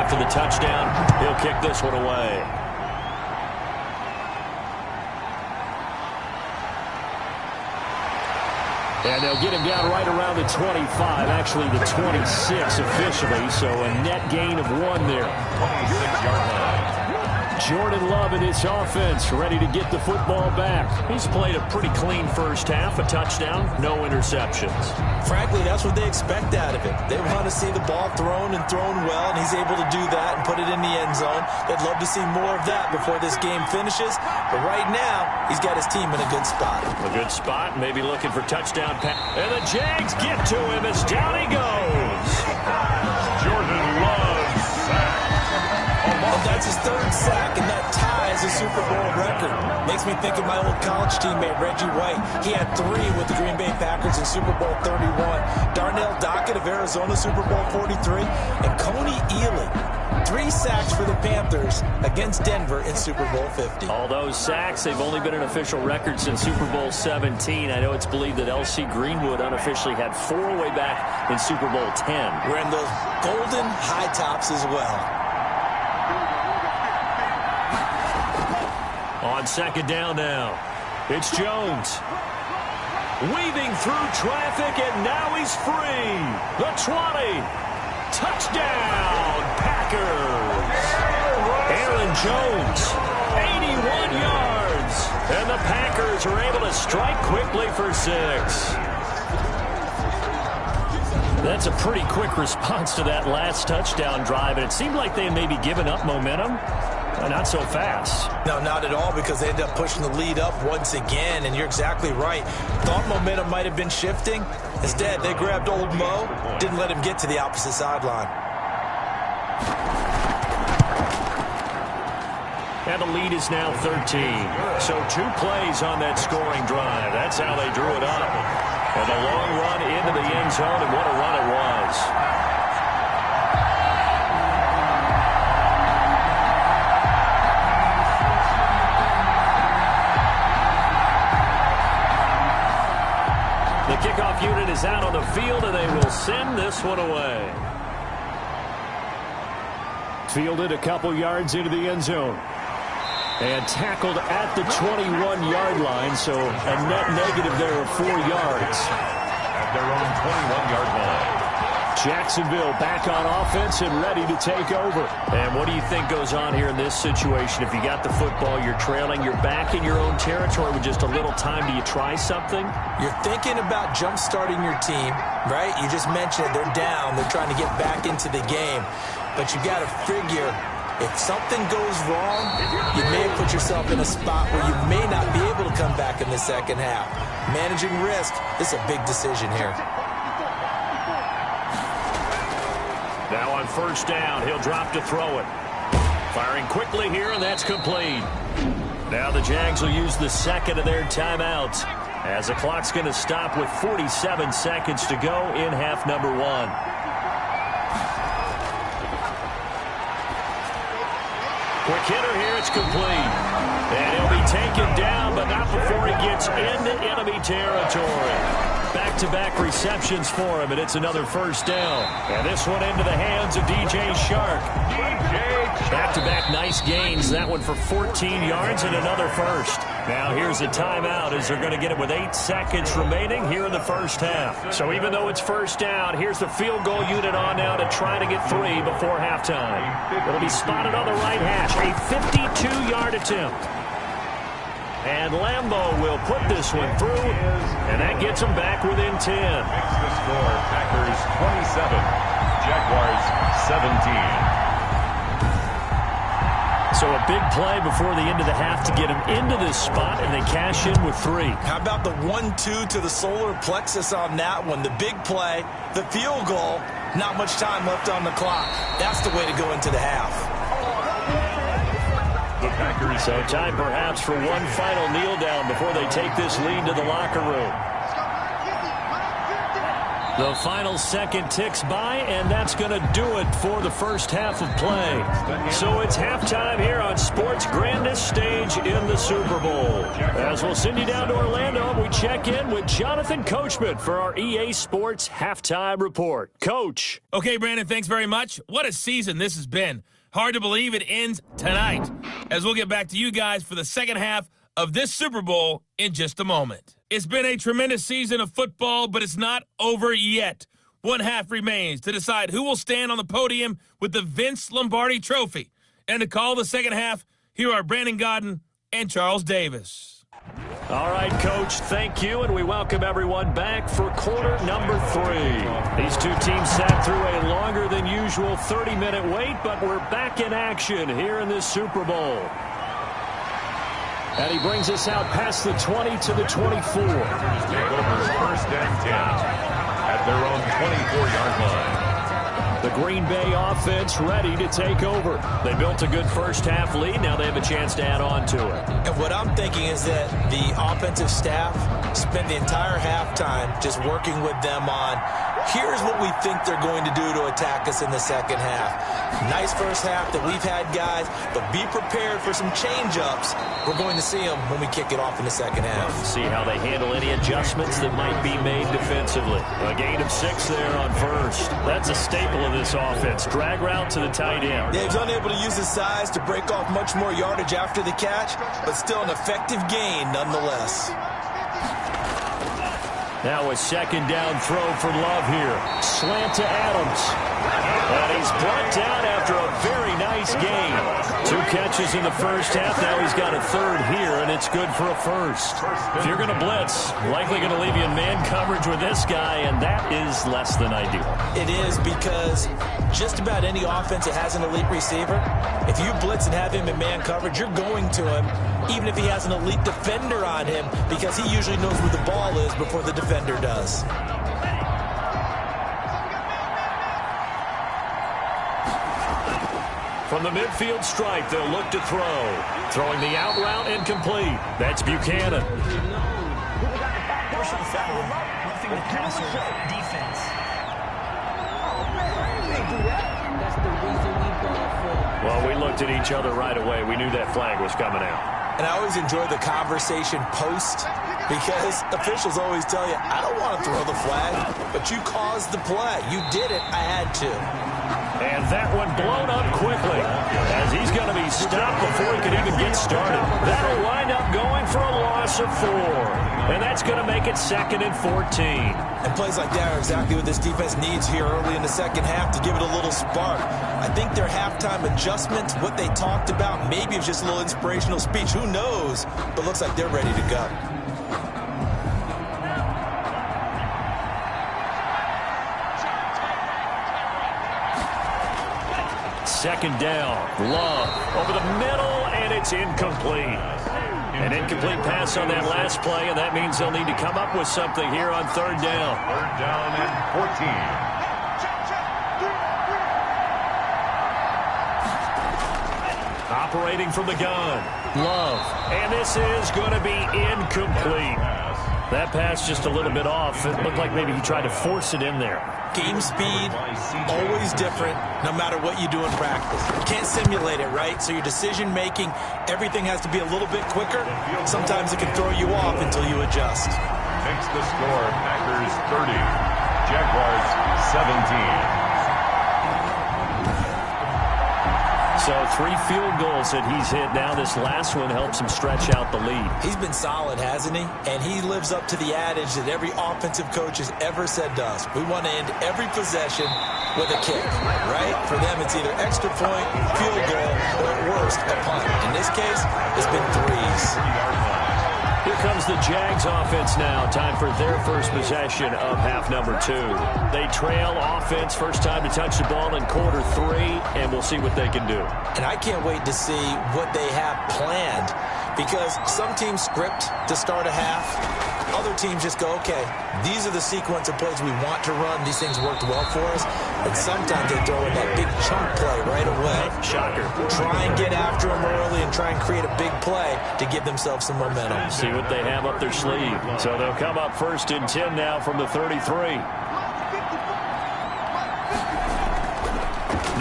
[SPEAKER 2] After the touchdown, he'll kick this one away. And they'll get him down right around the 25, actually the 26 officially, so a net gain of 1 there.
[SPEAKER 1] 26-yard line.
[SPEAKER 2] Jordan Love and his offense ready to get the football back. He's played a pretty clean first half, a touchdown, no interceptions.
[SPEAKER 3] Frankly, that's what they expect out of him. They want to see the ball thrown and thrown well, and he's able to do that and put it in the end zone. They'd love to see more of that before this game finishes, but right now, he's got his team in a good spot.
[SPEAKER 2] A good spot, maybe looking for touchdown pass. And the Jags get to him as down he goes.
[SPEAKER 1] Jordan Love sack.
[SPEAKER 3] Well, that's his 3rd sack, and that ties a Super Bowl record. Makes me think of my old college teammate, Reggie White. He had 3 with the Green Bay Packers in Super Bowl 31. Darnell Dockett of Arizona, Super Bowl 43. And Coney Ealy, 3 sacks for the Panthers against Denver in Super Bowl 50.
[SPEAKER 2] All those sacks, they've only been an official record since Super Bowl 17. I know it's believed that L.C. Greenwood unofficially had 4 way back in Super Bowl 10.
[SPEAKER 3] Wearing those golden high tops as well.
[SPEAKER 2] On 2nd down now, it's Jones. Weaving through traffic, and now he's free. The 20. Touchdown, Packers. Aaron Jones, 81 yards. And the Packers are able to strike quickly for 6. That's a pretty quick response to that last touchdown drive, and it seemed like they had maybe given up momentum. Not so fast.
[SPEAKER 3] No, not at all, because they ended up pushing the lead up once again, and you're exactly right. Thought momentum might have been shifting. Instead, they grabbed old Mo, didn't let him get to the opposite sideline.
[SPEAKER 2] And the lead is now 13. So 2 plays on that scoring drive. That's how they drew it up. And a long run into the end zone, and what a run it was. The kickoff unit is out on the field, and they will send this one away. Fielded a couple yards into the end zone. And tackled at the 21-yard line, so a net negative there of 4 yards.
[SPEAKER 1] At their own 21-yard line.
[SPEAKER 2] Jacksonville back on offense and ready to take over. And what do you think goes on here in this situation? If you got the football, you're trailing, you're back in your own territory with just a little time. Do you try something?
[SPEAKER 3] You're thinking about jump-starting your team, right? You just mentioned it. They're down. They're trying to get back into the game. But you got to figure, if something goes wrong, you may have put yourself in a spot where you may not be able to come back in the second half. Managing risk, this is a big decision here.
[SPEAKER 2] Now on 1st down, he'll drop to throw it. Firing quickly here, and that's complete. Now the Jags will use the 2nd of their timeouts, as the clock's going to stop with 47 seconds to go in half number 1. Quick hitter here, it's complete. And he'll be taken down, but not before he gets into enemy territory. Back-to-back receptions for him, and it's another 1st down. And this one into the hands of DJ Shark. Back-to-back nice gains. That one for 14 yards and another 1st. Now here's a timeout as they're going to get it with 8 seconds remaining here in the 1st half. So even though it's 1st down, here's the field goal unit on now to try to get 3 before halftime. It'll be spotted on the right hash. A 52-yard attempt. And Lambeau will put this one through, and that gets them back within 10.
[SPEAKER 1] Makes the score Packers 27, Jaguars 17.
[SPEAKER 2] So a big play before the end of the half to get them into this spot, and they cash in with 3.
[SPEAKER 3] How about the 1-2 to the solar plexus on that one? The big play, the field goal, not much time left on the clock. That's the way to go into the half.
[SPEAKER 2] So time perhaps for one final kneel down before they take this lead to the locker room. The final second ticks by, and that's going to do it for the first half of play. So it's halftime here on sports' grandest stage in the Super Bowl. As we'll send you down to Orlando, we check in with Jonathan Coachman for our EA Sports Halftime Report. Coach.
[SPEAKER 5] Okay, Brandon, thanks very much. What a season this has been. Hard to believe it ends tonight, as we'll get back to you guys for the second half of this Super Bowl in just a moment. It's been a tremendous season of football, but it's not over yet. One half remains to decide who will stand on the podium with the Vince Lombardi Trophy. And to call the second half, here are Brandon Godden and Charles Davis.
[SPEAKER 2] All right, Coach, thank you, and we welcome everyone back for quarter number 3. These two teams sat through a longer than usual 30-minute wait, but we're back in action here in this Super Bowl. And he brings us out past the 20 to the 24.
[SPEAKER 1] Take over first and 10 at their own 24-yard line.
[SPEAKER 2] The Green Bay offense ready to take over. They built a good first half lead. Now they have a chance to add on to it.
[SPEAKER 3] And what I'm thinking is that the offensive staff spent the entire halftime just working with them on, here's what we think they're going to do to attack us in the second half. Nice first half that we've had, guys, but be prepared for some change-ups. We're going to see them when we kick it off in the second half.
[SPEAKER 2] See how they handle any adjustments that might be made defensively. A gain of 6 there on first. That's a staple of this offense. Drag route to the tight end.
[SPEAKER 3] Yeah, he's unable to use his size to break off much more yardage after the catch, but still an effective gain nonetheless.
[SPEAKER 2] Now a second down throw for Love here. Slant to Adams. And he's brought down after a very nice gain. 2 catches in the first half. Now he's got a third here, and it's good for a first. If you're going to blitz, likely going to leave you in man coverage with this guy, and that is less than ideal.
[SPEAKER 3] It is, because just about any offense that has an elite receiver, if you blitz and have him in man coverage, you're going to him, even if he has an elite defender on him, because he usually knows where the ball is before the defender does.
[SPEAKER 2] From the midfield stripe, they'll look to throw. Throwing the out route incomplete. That's Buchanan. Well, we looked at each other right away. We knew that flag was coming out.
[SPEAKER 3] And I always enjoy the conversation post, because officials always tell you, I don't want to throw the flag, but you caused the play. You did it. I had to.
[SPEAKER 2] And that one blown up quickly, as he's going to be stopped before he can even get started. That'll wind up going for a loss of 4. And that's going to make it 2nd and 14.
[SPEAKER 3] And plays like that are exactly what this defense needs here early in the second half to give it a little spark. I think their halftime adjustments, what they talked about, maybe it was just a little inspirational speech. Who knows? But looks like they're ready to go.
[SPEAKER 2] Second down. Love over the middle, and it's incomplete. An incomplete pass on that last play, and that means they'll need to come up with something here on third down.
[SPEAKER 1] Third down and 14.
[SPEAKER 2] Operating from the gun. Love. And this is going to be incomplete. That pass just a little bit off. It looked like maybe he tried to force it in there.
[SPEAKER 3] Game speed, always different, no matter what you do in practice. You can't simulate it, right? So your decision-making, everything has to be a little bit quicker. Sometimes it can throw you off until you adjust.
[SPEAKER 1] Makes the score Packers 30, Jaguars 17.
[SPEAKER 2] So 3 field goals that he's hit now. This last one helps him stretch out the lead.
[SPEAKER 3] He's been solid, hasn't he? And he lives up to the adage that every offensive coach has ever said to us. We want to end every possession with a kick, right? For them, it's either extra point, field goal, or at worst, a punt. In this case, it's been 3s.
[SPEAKER 2] Here comes the Jags offense now. Time for their first possession of half number 2. They trail offense, first time to touch the ball in quarter 3, and we'll see what they can do.
[SPEAKER 3] And I can't wait to see what they have planned, because some teams script to start a half. Other teams just go, okay, these are the sequence of plays we want to run. These things worked well for us. And sometimes they throw in that big chunk play right away.
[SPEAKER 2] Shocker.
[SPEAKER 3] Try and get after them early and try and create a big play to give themselves some momentum.
[SPEAKER 2] See what they have up their sleeve. So they'll come up first and 10 now from the 33.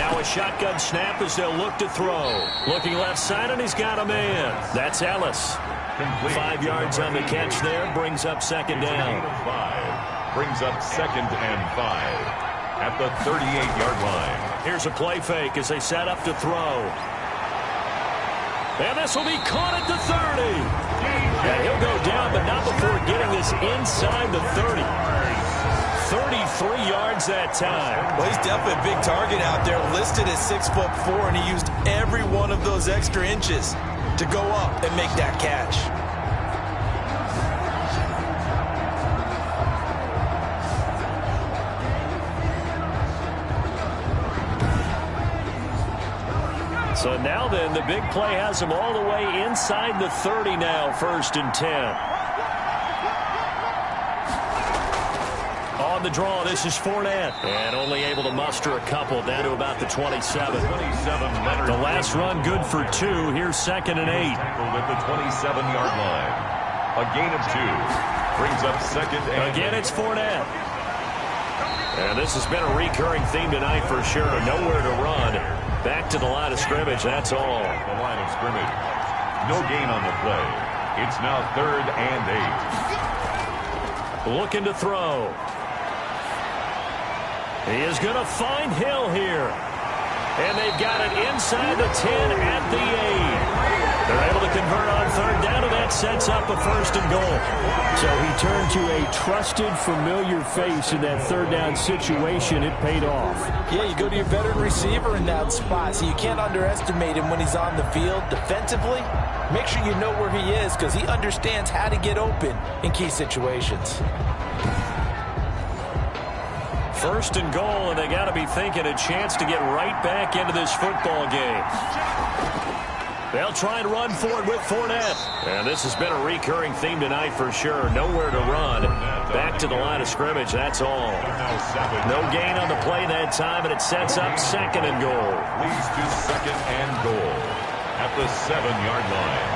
[SPEAKER 2] Now a shotgun snap as they'll look to throw. Looking left side, and he's got a man. That's Ellis. 5 yards on the catch there. Brings up second down.
[SPEAKER 1] Brings up 2nd and 5 at the 38-yard line.
[SPEAKER 2] Here's a play fake as they set up to throw. And this will be caught at the 30. And he'll go down, but not before getting this inside the 30. 33 yards that time.
[SPEAKER 3] Well, he's definitely a big target out there, listed at 6'4", and he used every one of those extra inches to go up and make that catch.
[SPEAKER 2] So now then, the big play has him all the way inside the 30 now, 1st and 10. On the draw, this is Fournette. And only able to muster a couple, down to about the 27. The last run good for 2. Here's 2nd and 8.
[SPEAKER 1] Tackled at the 27-yard line. A gain of 2. Brings up 2nd and
[SPEAKER 2] again, it's Fournette. And this has been a recurring theme tonight for sure. Nowhere to run. Back to the line of scrimmage, that's all.
[SPEAKER 1] The line of scrimmage. No gain on the play. It's now 3rd and 8.
[SPEAKER 2] Looking to throw. He is going to find Hill here. And they've got it inside the 10 at the 8. They're able to convert on 3rd down, and that sets up a 1st and goal.
[SPEAKER 4] So he turned to a trusted, familiar face in that 3rd down situation. It paid off.
[SPEAKER 3] Yeah, you go to your veteran receiver in that spot, so you can't underestimate him when he's on the field defensively. Make sure you know where he is, because he understands how to get open in key situations.
[SPEAKER 2] 1st and goal, and they got to be thinking a chance to get right back into this football game. They'll try and run forward with Fournette. And this has been a recurring theme tonight for sure. Nowhere to run. Back to the line of scrimmage, that's all. No gain on the play that time, and it sets up 2nd and goal.
[SPEAKER 1] Leads to 2nd and goal at the 7-yard line.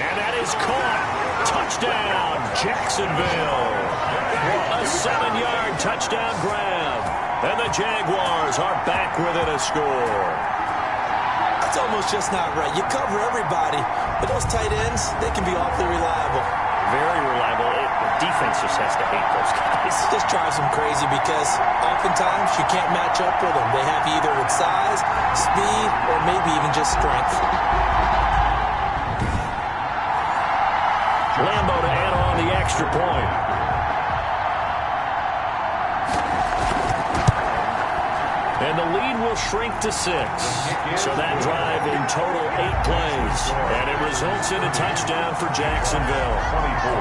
[SPEAKER 2] And that is caught. Touchdown, Jacksonville. A 7-yard touchdown grab. And the Jaguars are back within a score.
[SPEAKER 3] It's almost just not right. You cover everybody, but those tight ends, they can be awfully reliable.
[SPEAKER 2] Very reliable. Defense just has to hate those guys.
[SPEAKER 3] It just drives them crazy because oftentimes you can't match up with them. They have either with size, speed, or maybe even just strength.
[SPEAKER 2] Lambo to add on the extra point. And the lead will shrink to 6. So that drive in total 8 plays. And it results in a touchdown for Jacksonville.
[SPEAKER 1] 24.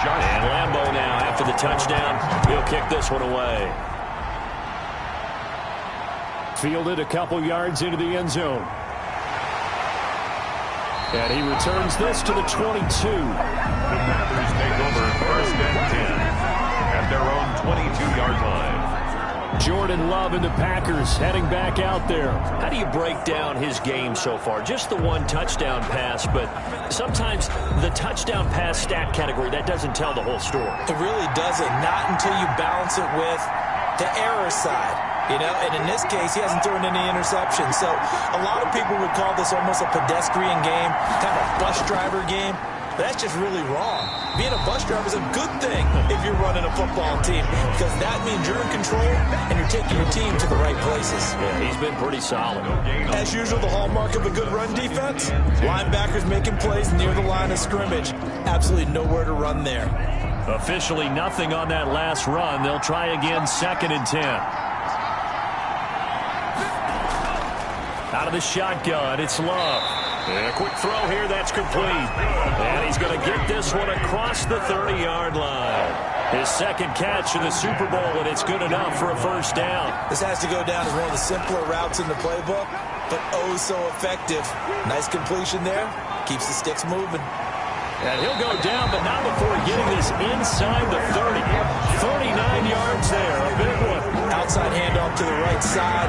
[SPEAKER 2] And Lambo now, after the touchdown, he'll kick this one away.
[SPEAKER 4] Fielded a couple yards into the end zone. And he returns this to the 22.
[SPEAKER 1] The Panthers take over 1st and 10 at their own 22-yard line.
[SPEAKER 4] Jordan Love and the Packers heading back out there.
[SPEAKER 2] How do you break down his game so far? Just the one touchdown pass, but sometimes the touchdown pass stat category, that doesn't tell the whole story.
[SPEAKER 3] It really doesn't. Not until you balance it with the error side. You know, and in this case, he hasn't thrown any interceptions. So a lot of people would call this almost a pedestrian game, kind of a bus driver game. But that's just really wrong. Being a bus driver is a good thing if you're running a football team, because that means you're in control and you're taking your team to the right places.
[SPEAKER 2] Yeah, he's been pretty solid.
[SPEAKER 3] As usual, the hallmark of a good run defense, linebackers making plays near the line of scrimmage. Absolutely nowhere to run there.
[SPEAKER 2] Officially nothing on that last run. They'll try again, 2nd and 10. Out of the shotgun, it's Love. And a quick throw here, that's complete. And he's going to get this one across the 30-yard line. His second catch in the Super Bowl, and it's good enough for a first down.
[SPEAKER 3] This has to go down as one of the simpler routes in the playbook, but oh so effective. Nice completion there. Keeps the sticks moving.
[SPEAKER 2] And he'll go down, but not before getting this inside the 30. 39 yards there, a big one.
[SPEAKER 3] Outside handoff to the right side.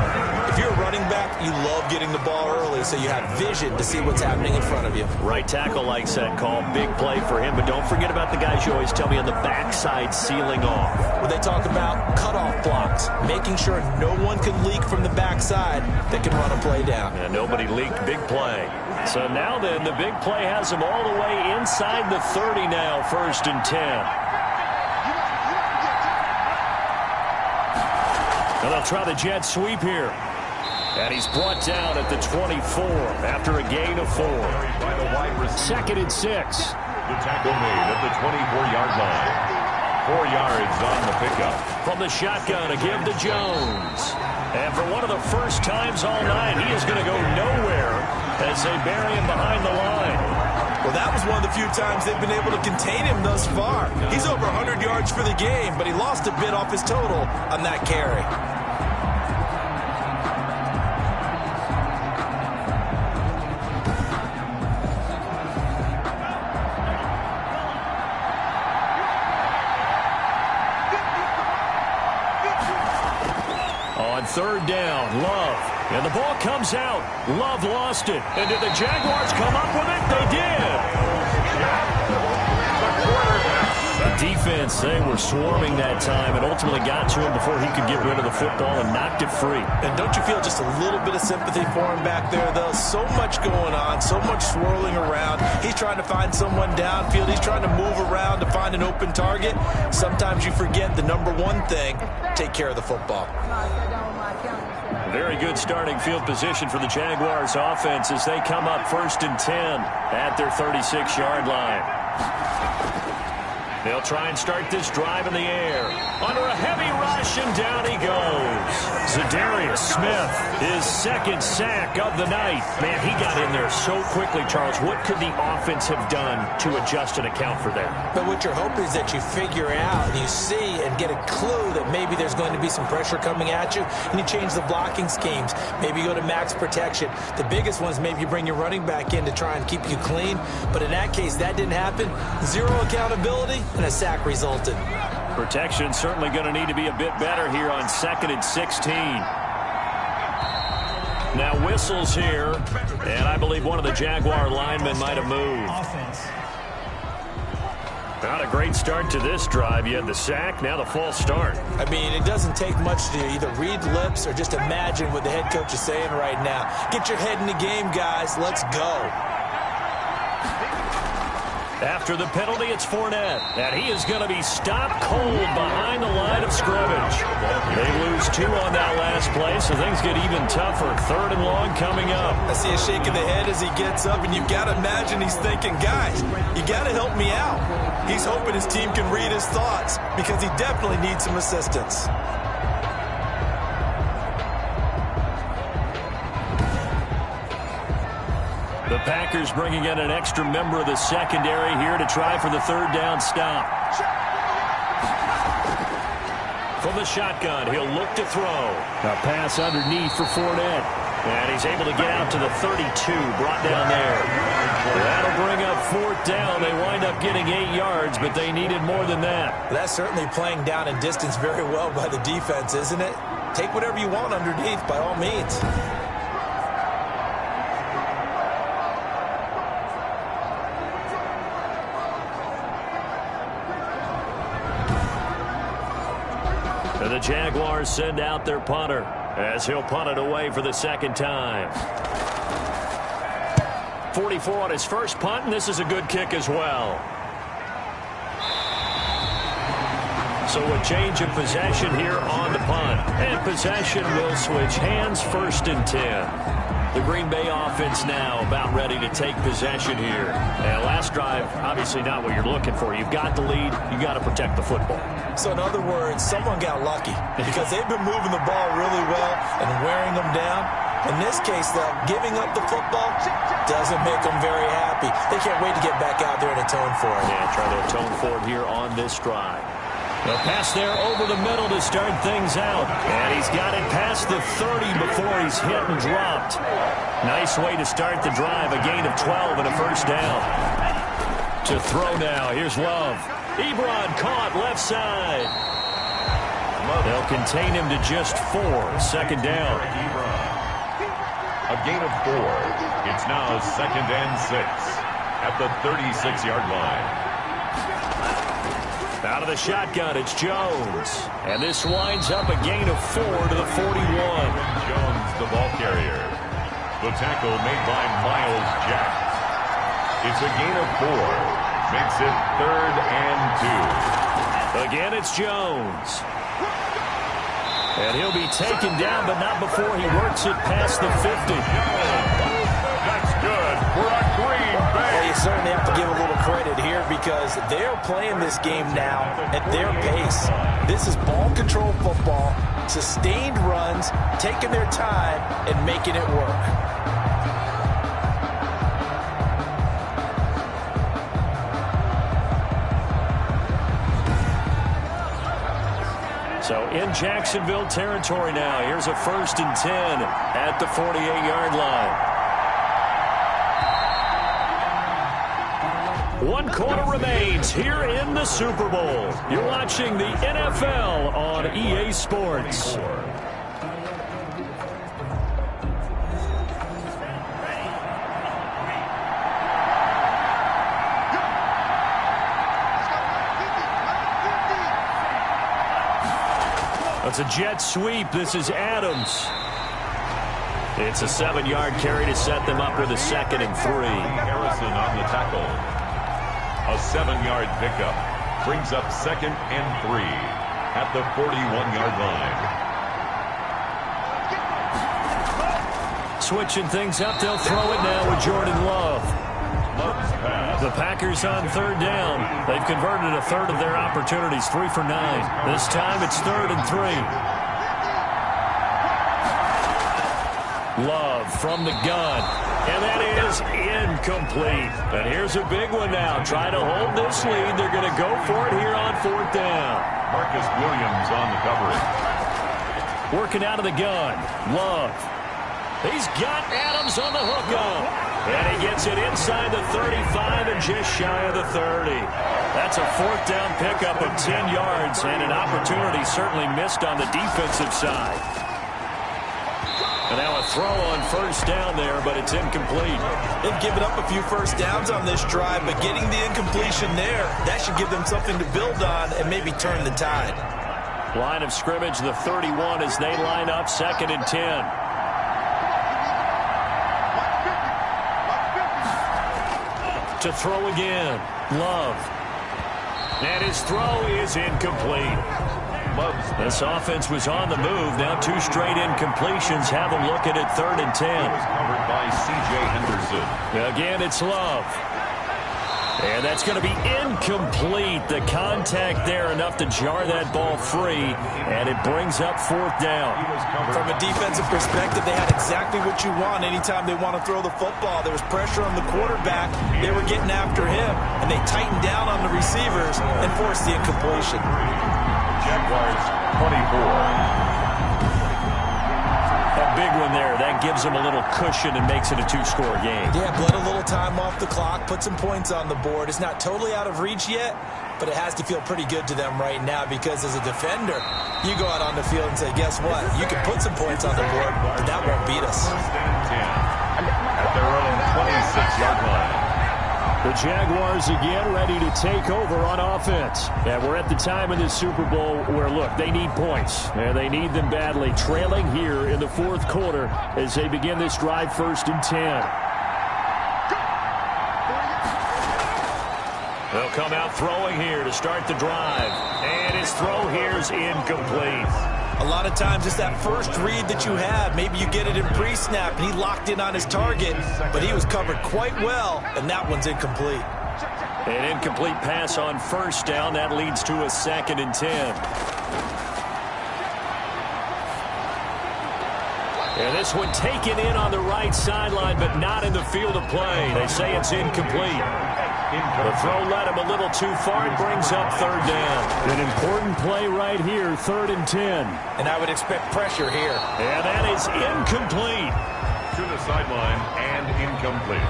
[SPEAKER 3] If you're a running back, you love getting the ball early so you have vision to see what's happening in front of you.
[SPEAKER 2] Right tackle likes that call. Big play for him, but don't forget about the guys you always tell me on the backside sealing off.
[SPEAKER 3] When they talk about cutoff blocks, making sure no one can leak from the backside that can run a play down.
[SPEAKER 2] And nobody leaked big play. So now then, the big play has him all the way inside the 30 now, 1st and 10. And they'll try the jet sweep here. And he's brought down at the 24 after a gain of 4. 2nd and 6.
[SPEAKER 1] The tackle made at the 24-yard line. 4 yards on the pickup.
[SPEAKER 2] From the shotgun, a give to Jones. And for one of the first times all night, he is going to go nowhere as they bury him behind the line.
[SPEAKER 3] Well, that was one of the few times they've been able to contain him thus far. He's over 100 yards for the game, but he lost a bit off his total on that carry.
[SPEAKER 2] On 3rd down, Love. And the ball comes out. Love lost it. And did the Jaguars come up with it? They did. The defense, they were swarming that time and ultimately got to him before he could get rid of the football and knocked it free.
[SPEAKER 3] And don't you feel just a little bit of sympathy for him back there, though? So much going on, so much swirling around. He's trying to find someone downfield. He's trying to move around to find an open target. Sometimes you forget the number one thing, take care of the football.
[SPEAKER 2] Very good starting field position for the Jaguars offense as they come up 1st and 10 at their 36-yard line. They'll try and start this drive in the air. Under a heavy rush, and down he goes. Zadarius Smith, his 2nd sack of the night. Man, he got in there so quickly, Charles. What could the offense have done to adjust and account for that?
[SPEAKER 3] But what you're hoping is that you figure out and you see and get a clue that maybe there's going to be some pressure coming at you, and you change the blocking schemes. Maybe you go to max protection. The biggest one is maybe you bring your running back in to try and keep you clean. But in that case, that didn't happen. Zero accountability, and a sack resulted.
[SPEAKER 2] Protection certainly going to need to be a bit better here on 2nd and 16. Now whistles here, and I believe one of the Jaguar linemen might have moved. Not a great start to this drive. You had the sack, now the false start.
[SPEAKER 3] I mean, it doesn't take much to either read lips or just imagine what the head coach is saying right now. Get your head in the game, guys. Let's go.
[SPEAKER 2] After the penalty, it's Fournette, and he is going to be stopped cold behind the line of scrimmage. They lose 2 on that last play, so things get even tougher. 3rd and long coming up.
[SPEAKER 3] I see a shake of the head as he gets up, and you've got to imagine he's thinking, guys, you got to help me out. He's hoping his team can read his thoughts because he definitely needs some assistance.
[SPEAKER 2] The Packers bringing in an extra member of the secondary here to try for the 3rd down stop. From the shotgun, he'll look to throw. A pass underneath for Fournette. And he's able to get out to the 32, brought down there. That'll bring up 4th down. They wind up getting 8 yards, but they needed more than that.
[SPEAKER 3] That's certainly playing down in distance very well by the defense, isn't it? Take whatever you want underneath, by all means.
[SPEAKER 2] And the Jaguars send out their punter as he'll punt it away for the 2nd time. 44 on his first punt, and this is a good kick as well. So a change of possession here on the punt. And possession will switch hands, 1st and 10. The Green Bay offense now about ready to take possession here. And last drive, obviously not what you're looking for. You've got the lead. You've got to protect the football.
[SPEAKER 3] So in other words, someone got lucky because they've been moving the ball really well and wearing them down. In this case, though, giving up the football doesn't make them very happy. They can't wait to get back out there and atone for it.
[SPEAKER 4] Yeah, try to atone for it here on this drive. The pass there over the middle to start things out. And he's got it past the 30 before he's hit and dropped. Nice way to start the drive. A gain of 12 and a first down. To throw now. Here's Love. Ebron caught left side. They'll contain him to just 4. Second down.
[SPEAKER 1] A gain of 4. It's now 2nd and 6 at the 36-yard line.
[SPEAKER 2] Out of the shotgun, it's Jones. And this winds up a gain of 4 to the 41.
[SPEAKER 1] Jones, the ball carrier. The tackle made by Miles Jags. It's a gain of 4. Makes it 3rd and 2.
[SPEAKER 2] Again, it's Jones. And he'll be taken down, but not before he works it past the 50.
[SPEAKER 1] That's good for a Green Bay.
[SPEAKER 3] Well, you certainly have to give a little credit here because they're playing this game now at their pace. This is ball control football, sustained runs, taking their time, and making it work.
[SPEAKER 2] So in Jacksonville territory now. Here's a 1st and 10 at the 48-yard line. 1 quarter remains here in the Super Bowl. You're watching the NFL on EA Sports. It's a jet sweep. This is Adams. It's a 7-yard carry to set them up with a 2nd and 3.
[SPEAKER 1] Harrison on the tackle. A 7-yard pickup brings up 2nd and 3 at the 41-yard line.
[SPEAKER 2] Switching things up, they'll throw it now with Jordan Love.
[SPEAKER 1] Love's pass.
[SPEAKER 2] The Packers on 3rd down. They've converted a third of their opportunities, 3 for 9. This time it's 3rd and 3. Love from the gun. And that is incomplete. And here's a big one now. Try to hold this lead. They're going to go for it here on 4th down.
[SPEAKER 1] Marcus Williams on the coverage.
[SPEAKER 2] Working out of the gun. Love. He's got Adams on the hookup. And he gets it inside the 35 and just shy of the 30. That's a 4th down pickup of 10 yards and an opportunity certainly missed on the defensive side. And now a throw on 1st down there, but it's incomplete.
[SPEAKER 3] They've given up a few first downs on this drive, but getting the incompletion there, that should give them something to build on and maybe turn the tide.
[SPEAKER 2] Line of scrimmage, the 31 as they line up 2nd and 10. To throw again. Love. And his throw is incomplete. This offense was on the move. Now 2 straight incompletions have them looking at 3rd and 10.
[SPEAKER 1] It was covered by C.J. Henderson.
[SPEAKER 2] Again, it's Love. And that's going to be incomplete. The contact there enough to jar that ball free, and it brings up 4th down.
[SPEAKER 3] From a defensive perspective, they had exactly what you want anytime they want to throw the football. There was pressure on the quarterback. They were getting after him, and they tightened down on the receivers and forced the incompletion.
[SPEAKER 1] Jaguars 24.
[SPEAKER 2] A big one there. That gives them a little cushion and makes it a 2-score game.
[SPEAKER 3] Yeah, bled a little time off the clock, put some points on the board. It's not totally out of reach yet, but it has to feel pretty good to them right now because as a defender, you go out on the field and say, guess what? You can put some points on the board, but that won't beat us.
[SPEAKER 1] 1st and 10 at their own 26-yard line.
[SPEAKER 2] The Jaguars again ready to take over on offense. And we're at the time in this Super Bowl where, look, they need points. And they need them badly. Trailing here in the 4th quarter as they begin this drive 1st and 10. They'll come out throwing here to start the drive. And his throw here is incomplete.
[SPEAKER 3] A lot of times it's that first read that you have. Maybe you get it in pre-snap, and he locked in on his target, but he was covered quite well, and that one's incomplete.
[SPEAKER 2] An incomplete pass on 1st down. That leads to a 2nd and 10. And this one taken in on the right sideline, but not in the field of play. They say it's incomplete. The throw led him a little too far. It brings up third down.
[SPEAKER 4] An important play right here, 3rd and 10.
[SPEAKER 3] And I would expect pressure here.
[SPEAKER 2] And that is incomplete.
[SPEAKER 1] To the sideline and incomplete.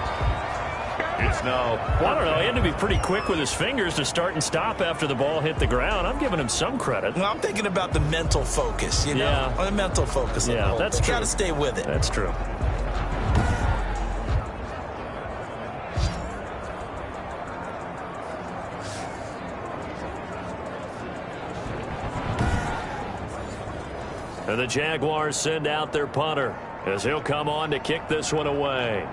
[SPEAKER 1] It's now...
[SPEAKER 2] I don't know. He had to be pretty quick with his fingers to start and stop after the ball hit the ground. I'm giving him some credit.
[SPEAKER 3] Well, I'm thinking about the mental focus, you know?
[SPEAKER 2] Yeah.
[SPEAKER 3] The mental focus.
[SPEAKER 2] Yeah, that's true.
[SPEAKER 3] Got to stay with it.
[SPEAKER 2] That's true. And the Jaguars send out their punter as he'll come on to kick this one away.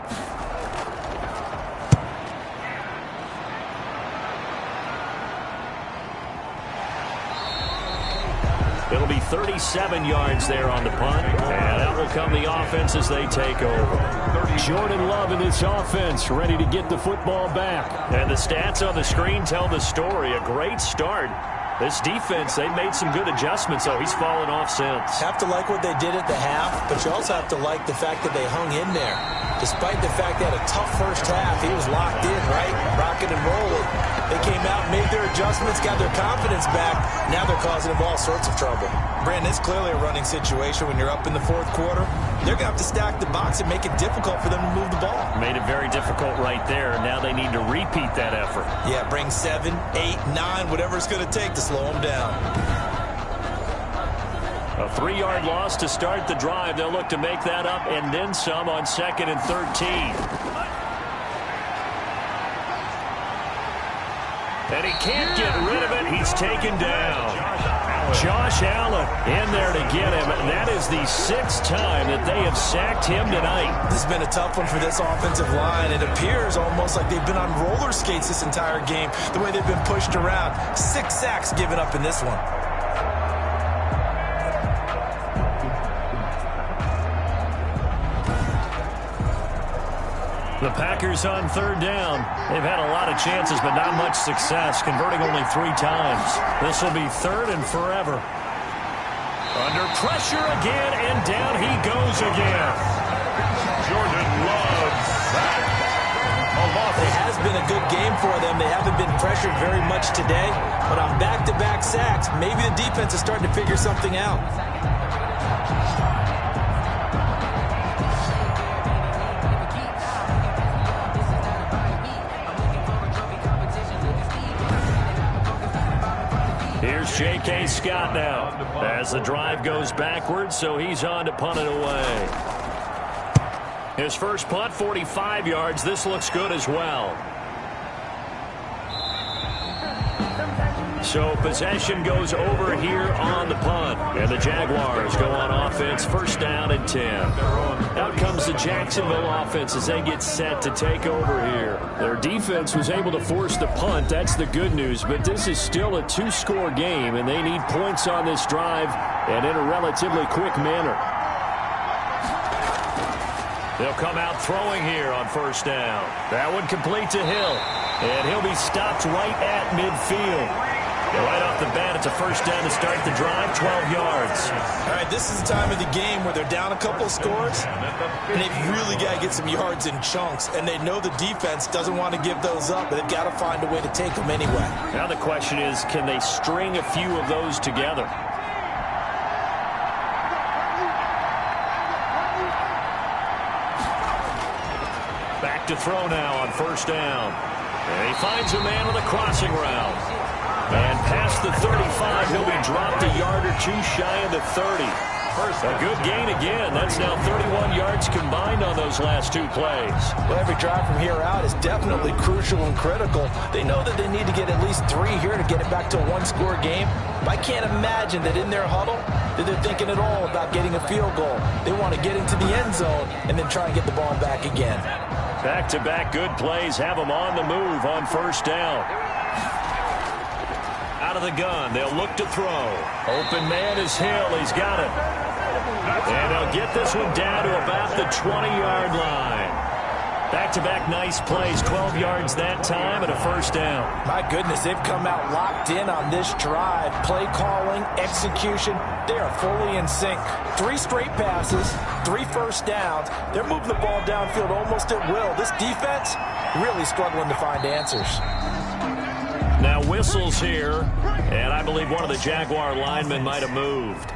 [SPEAKER 2] It'll be 37 yards there on the punt, and out will come the offense as they take over.
[SPEAKER 4] Jordan Love in this offense, ready to get the football back.
[SPEAKER 2] And the stats on the screen tell the story. A great start. This defense, they made some good adjustments, so he's fallen off since.
[SPEAKER 3] Have to like what they did at the half, but you also have to like the fact that they hung in there. Despite the fact they had a tough first half, he was locked in, right? Rocking and rolling. They came out, made their adjustments, got their confidence back. Now they're causing them all sorts of trouble. Brandon, it's clearly a running situation when you're up in the 4th quarter. They're going to have to stack the box and make it difficult for them to move the ball.
[SPEAKER 2] Made it very difficult right there. Now they need to repeat that effort.
[SPEAKER 3] Yeah, bring 7, 8, 9, whatever it's going to take to slow them down.
[SPEAKER 2] A 3-yard loss to start the drive. They'll look to make that up and then some on 2nd and 13. And he can't get rid of it. He's taken down. Josh Allen in there to get him. And that is the 6th time that they have sacked him tonight.
[SPEAKER 3] This has been a tough one for this offensive line. It appears almost like they've been on roller skates this entire game, the way they've been pushed around. 6 sacks given up in this one.
[SPEAKER 2] The Packers on 3rd down. They've had a lot of chances, but not much success, converting only 3 times. This will be 3rd and forever. Under pressure again, and down he goes again.
[SPEAKER 1] Jordan Love sacked.
[SPEAKER 3] It has been a good game for them. They haven't been pressured very much today, but on back-to-back sacks, maybe the defense is starting to figure something out.
[SPEAKER 2] Here's J.K. Scott now as the drive goes backwards, so he's on to punt it away. His first punt, 45 yards. This looks good as well. So possession goes over here on the punt. And the Jaguars go on offense, 1st down and 10. Out comes the Jacksonville offense as they get set to take over here.
[SPEAKER 4] Their defense was able to force the punt. That's the good news. But this is still a 2-score game, and they need points on this drive and in a relatively quick manner.
[SPEAKER 2] They'll come out throwing here on 1st down. That one complete to Hill. And he'll be stopped right at midfield. Right off the bat, it's a 1st down to start the drive, 12 yards.
[SPEAKER 3] All right, this is the time of the game where they're down a couple of scores, and they've really got to get some yards in chunks, and they know the defense doesn't want to give those up, but they've got to find a way to take them anyway.
[SPEAKER 2] Now the question is, can they string a few of those together? Back to throw now on 1st down. And he finds a man on the crossing route. And past the 35, he'll be dropped a yard or 2 shy of the 30. A good gain again. That's now 31 yards combined on those last 2 plays.
[SPEAKER 3] Well, every drive from here out is definitely crucial and critical. They know that they need to get at least 3 here to get it back to a 1-score game. But I can't imagine that in their huddle that they're thinking at all about getting a field goal. They want to get into the end zone and then try and get the ball back again.
[SPEAKER 2] Back-to-back good plays have them on the move on 1st down. Out of the gun, they'll look to throw. Open man is Hill. He's got it. And they'll get this one down to about the 20-yard line. Back-to-back nice plays, 12 yards that time and a first down.
[SPEAKER 3] My goodness, they've come out locked in on this drive. Play calling, execution, they are fully in sync. 3 straight passes, 3 first downs. They're moving the ball downfield almost at will. This defense really struggling to find answers.
[SPEAKER 2] Now whistles here, and I believe one of the Jaguar linemen might have moved.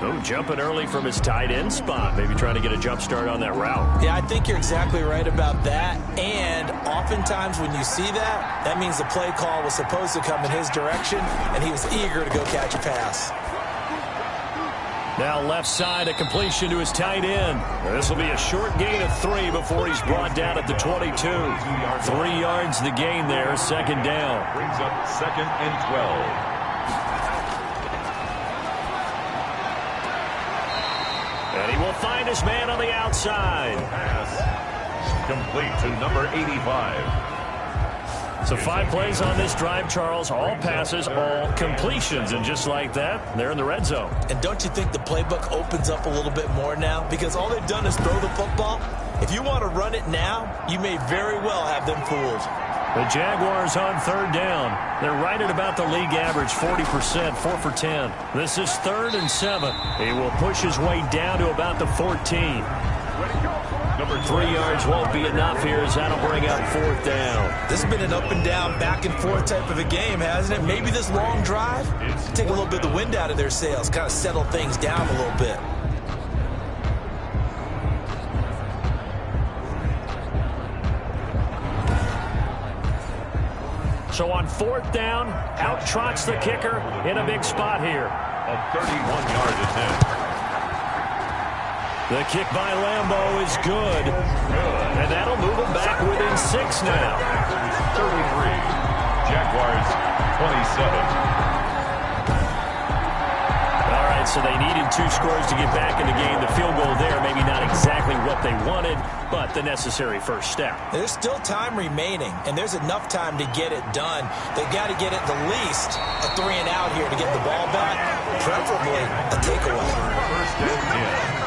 [SPEAKER 2] Oh, jumping early from his tight end spot. Maybe trying to get a jump start on that route.
[SPEAKER 3] Yeah, I think you're exactly right about that. And oftentimes when you see that, that means the play call was supposed to come in his direction, and he was eager to go catch a pass.
[SPEAKER 2] Now left side, a completion to his tight end. This will be a short gain of 3 before he's brought down at the 22. 3 yards the gain there, second down.
[SPEAKER 1] Brings up 2nd and 12.
[SPEAKER 2] And he will find his man on the outside.
[SPEAKER 1] Pass complete to number 85.
[SPEAKER 2] So 5 plays on this drive, Charles. All passes, all completions. And just like that, they're in the red zone.
[SPEAKER 3] And don't you think the playbook opens up a little bit more now? Because all they've done is throw the football. If you want to run it now, you may very well have them fooled.
[SPEAKER 2] The Jaguars on third down. They're right at about the league average, 40%, 4 for 10. This is 3rd and 7. He will push his way down to about the 14.
[SPEAKER 1] Number
[SPEAKER 2] 3 yards won't be enough here as that'll bring up 4th down.
[SPEAKER 3] This has been an up and down, back and forth type of a game, hasn't it? Maybe this long drive, take a little bit of the wind out of their sails, kind of settle things down a little bit.
[SPEAKER 2] So on 4th down, out trots the kicker in a big spot here.
[SPEAKER 1] A 31-yard attempt.
[SPEAKER 2] The kick by Lambeau is good. And that'll move him back within 6 now.
[SPEAKER 1] 33. Jaguars 27.
[SPEAKER 2] All right, so they needed 2 scores to get back in the game. The field goal there, maybe not exactly what they wanted, but the necessary first step.
[SPEAKER 3] There's still time remaining, and there's enough time to get it done. They've got to get at the least a 3 and out here to get the ball back, preferably a takeaway.
[SPEAKER 1] 1st and 10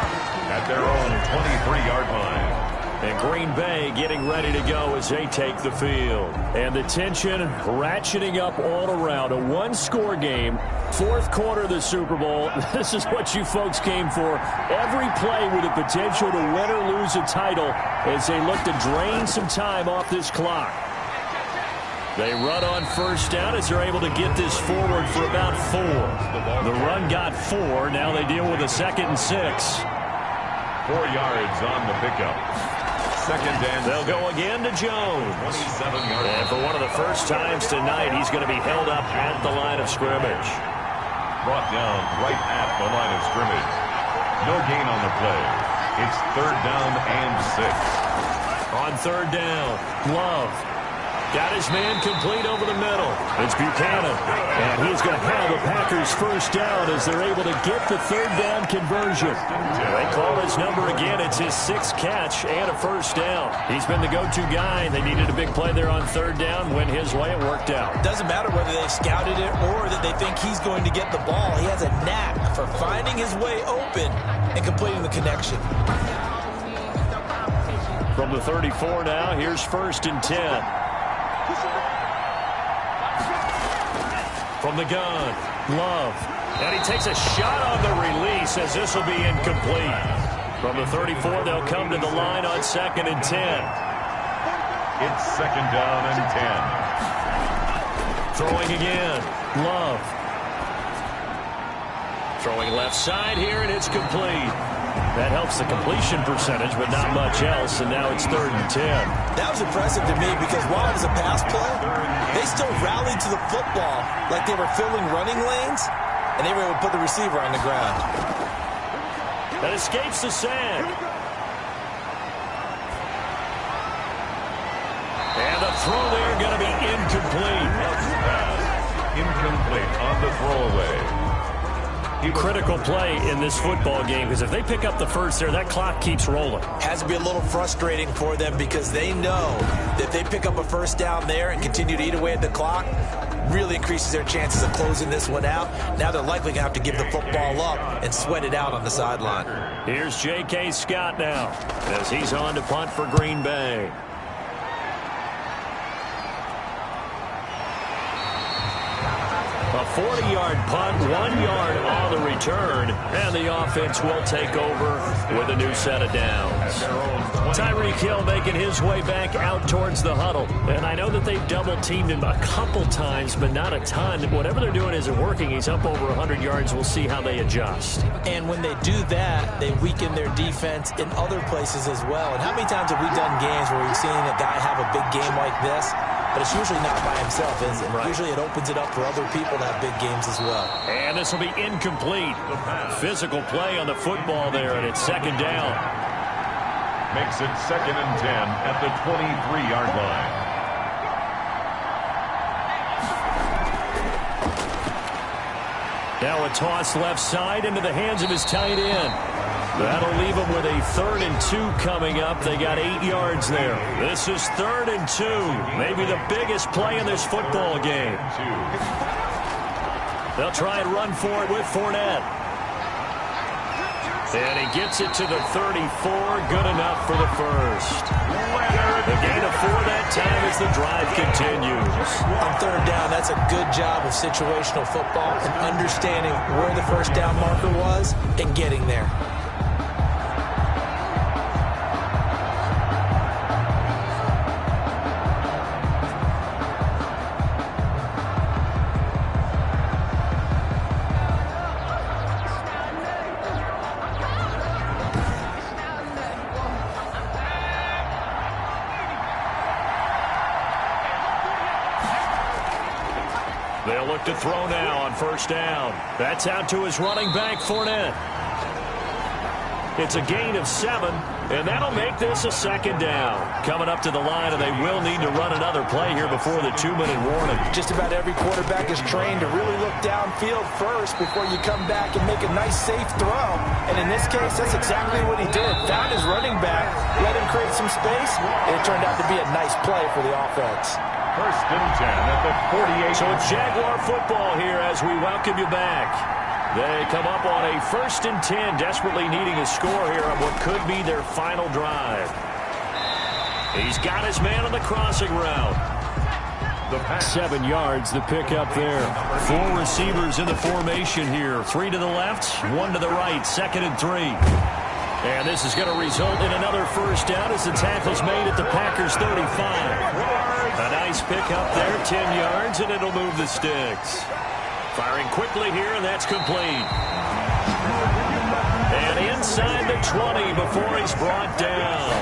[SPEAKER 1] at their own 23-yard line.
[SPEAKER 2] And Green Bay getting ready to go as they take the field. And the tension ratcheting up all around. A 1-score game. 4th quarter of the Super Bowl. This is what you folks came for. Every play with the potential to win or lose a title as they look to drain some time off this clock. They run on 1st down as they're able to get this forward for about 4. The run got 4. Now they deal with a 2nd and 6.
[SPEAKER 1] 4 yards on the pickup. 2nd and
[SPEAKER 2] They'll go again to Jones.
[SPEAKER 1] 27-yard.
[SPEAKER 2] And for one of the first times tonight, he's going to be held up at the line of scrimmage.
[SPEAKER 1] Brought down right at the line of scrimmage. No gain on the play. It's 3rd down and 6.
[SPEAKER 2] On 3rd down, Love got his man complete over the middle. It's Buchanan, and he's going to have the Packers first down as they're able to get the 3rd down conversion. They call his number again. It's his 6th catch and a first down. He's been the go-to guy. They needed a big play there on 3rd down. Went his way. It worked out.
[SPEAKER 3] It doesn't matter whether they've scouted it or that they think he's going to get the ball. He has a knack for finding his way open and completing the connection.
[SPEAKER 2] From the 34 now, here's 1st and 10. From the gun, Love. And he takes a shot on the release as this will be incomplete. From the 34, they'll come to the line on 2nd and 10.
[SPEAKER 1] It's 2nd down and 10.
[SPEAKER 2] Throwing again, Love. Throwing left side here, and it's complete. That helps the completion percentage, but not much else, and now it's 3rd and 10.
[SPEAKER 3] That was impressive to me because while it was a pass play, they still rallied to the football like they were filling running lanes, and they were able to put the receiver on the ground.
[SPEAKER 2] That escapes the sack. And the throw there going to be incomplete.
[SPEAKER 1] Incomplete on the throwaway.
[SPEAKER 2] Critical play in this football game, because if they pick up the first there, that clock keeps rolling.
[SPEAKER 3] Has to be a little frustrating for them because they know that if they pick up a first down there and continue to eat away at the clock, really increases their chances of closing this one out. Now they're likely going to have to give the football up and sweat it out on the sideline.
[SPEAKER 2] Here's J.K. Scott now as he's on to punt for Green Bay. A 40-yard punt, 1 yard on the return, and the offense will take over with a new set of downs. Tyreek Hill making his way back out towards the huddle. And I know that they've double-teamed him a couple times, but not a ton. Whatever they're doing isn't working. He's up over 100 yards. We'll see how they adjust.
[SPEAKER 3] And when they do that, they weaken their defense in other places as well. And how many times have we done games where we've seen a guy have a big game like this? But it's usually not by himself, is it? Right. Usually it opens it up for other people to have big games as well.
[SPEAKER 2] And this will be incomplete. Physical play on the football there, and it's second down.
[SPEAKER 1] Makes it 2nd and 10 at the 23-yard line.
[SPEAKER 2] Now a toss left side into the hands of his tight end. That'll leave them with a 3rd and 2 coming up. They got 8 yards there. This is 3rd and 2. Maybe the biggest play in this football game. They'll try and run for it with Fournette. And he gets it to the 34. Good enough for the first. The gain of 4 that time as the drive continues.
[SPEAKER 3] On 3rd down, that's a good job of situational football and understanding where the first down marker was and getting there.
[SPEAKER 2] They'll look to throw now on 1st down. That's out to his running back, Fournette. It's a gain of 7, and that'll make this a 2nd down. Coming up to the line, and they will need to run another play here before the 2-minute warning.
[SPEAKER 3] Just about every quarterback is trained to really look downfield first before you come back and make a nice, safe throw. And in this case, that's exactly what he did. Found his running back, let him create some space, and it turned out to be a nice play for the offense.
[SPEAKER 1] 1st and 10 at the 48.
[SPEAKER 2] So it's Jaguar football here as we welcome you back. They come up on a 1st and 10, desperately needing a score here on what could be their final drive. He's got his man on the crossing route. 7 yards, the pickup there. 4 receivers in the formation here. 3 to the left, 1 to the right, 2nd and 3. And this is going to result in another first down as the tackle's made at the Packers' 35. A nice pickup there, 10 yards, and it'll move the sticks. Firing quickly here, and that's complete. And inside the 20 before he's brought down.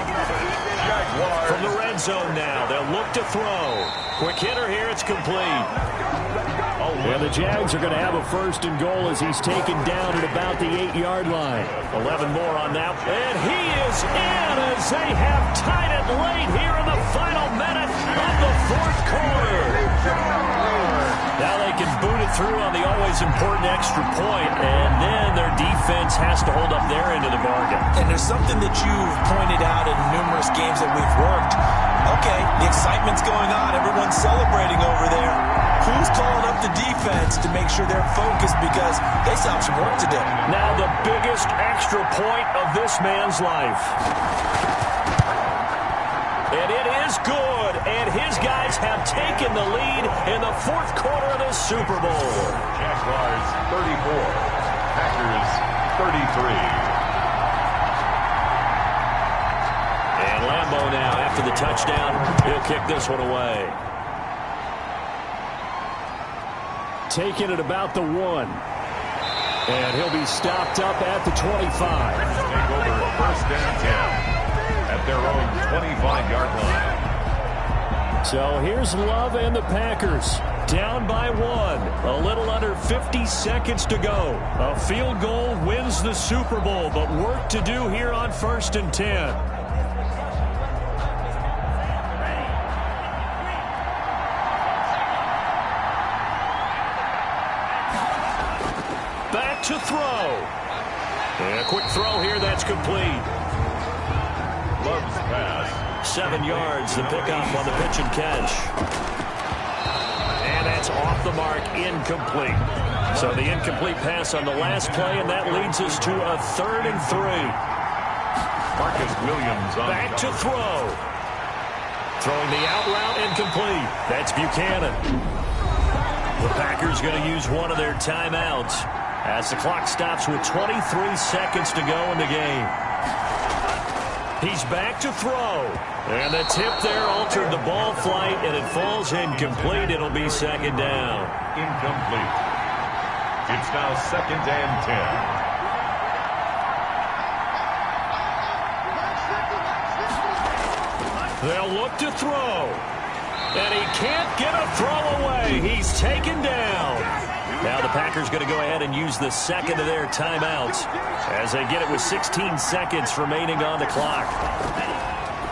[SPEAKER 2] From the red zone now, they'll look to throw. Quick hitter here, it's complete. And the Jags are going to have a 1st and goal as he's taken down at about the 8-yard line. 11 more on that. And he is in as they have tied it late here in the final minute of the 4th quarter. Now they can boot it through on the always important extra point, and then their defense has to hold up their end of the bargain.
[SPEAKER 3] And there's something that you've pointed out in numerous games that we've worked. Okay, the excitement's going on. Everyone's celebrating over there. Who's calling up the defense to make sure they're focused because they still have some work to do?
[SPEAKER 2] Now the biggest extra point of this man's life. And it is good, and his guys have taken the lead in the 4th quarter of the Super Bowl.
[SPEAKER 1] Jaguars 34, Packers 33.
[SPEAKER 2] And Lambeau now, after the touchdown, he'll kick this one away. Taking it about the 1. And he'll be stopped up at the 25.
[SPEAKER 1] Take over 1st and 10 at their own 25-yard line.
[SPEAKER 2] So here's Love and the Packers. Down by 1. A little under 50 seconds to go. A field goal wins the Super Bowl, but work to do here on 1st and 10. back to throw. And a quick throw here, that's complete.
[SPEAKER 1] Love's pass.
[SPEAKER 2] 7 yards, the pickup on the pitch and catch. And that's off the mark, incomplete. So the incomplete pass on the last play, and that leads us to a 3rd and 3.
[SPEAKER 1] Marcus Williams on
[SPEAKER 2] back to throw. Throwing the out route, incomplete. That's Buchanan. The Packers going to use one of their timeouts as the clock stops with 23 seconds to go in the game. He's back to throw. And the tip there altered the ball flight, and it falls incomplete. It'll be 2nd down.
[SPEAKER 1] Incomplete. It's now 2nd and 10.
[SPEAKER 2] They'll look to throw. And he can't get a throw away. He's taken down. Now the Packers going to go ahead and use the 2nd of their timeouts as they get it with 16 seconds remaining on the clock.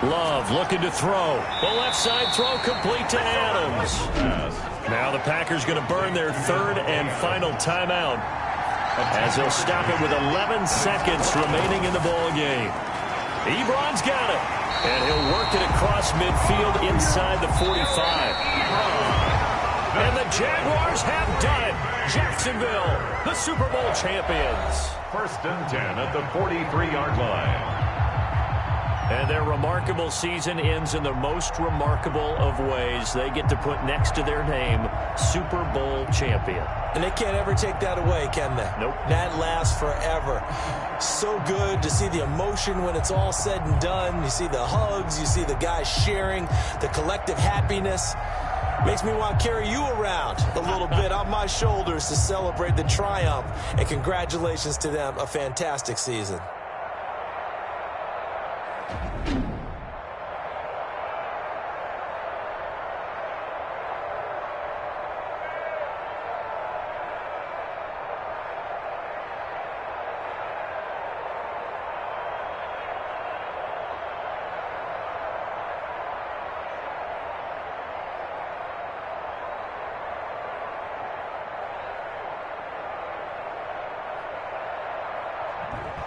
[SPEAKER 2] Love looking to throw. The left side throw complete to Adams. Now the Packers going to burn their 3rd and final timeout as they'll stop it with 11 seconds remaining in the ball game. Ebron's got it. And he'll work it across midfield inside the 45. And the Jaguars have done it. Jacksonville, the Super Bowl champions.
[SPEAKER 1] 1st and 10 at the 43-yard line.
[SPEAKER 2] And their remarkable season ends in the most remarkable of ways. They get to put next to their name, Super Bowl champion.
[SPEAKER 3] And they can't ever take that away, can they?
[SPEAKER 2] Nope.
[SPEAKER 3] That lasts forever. So good to see the emotion when it's all said and done. You see the hugs. You see the guys sharing, the collective happiness. Makes me want to carry you around a little bit on my shoulders to celebrate the triumph. And congratulations to them. A fantastic season.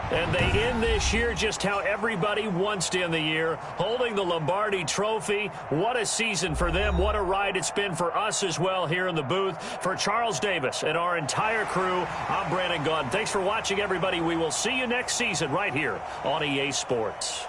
[SPEAKER 2] And they end this year just how everybody wants to end the year, holding the Lombardi Trophy. What a season for them. What a ride it's been for us as well here in the booth. For Charles Davis and our entire crew, I'm Brandon Gaudin. Thanks for watching, everybody. We will see you next season right here on EA Sports.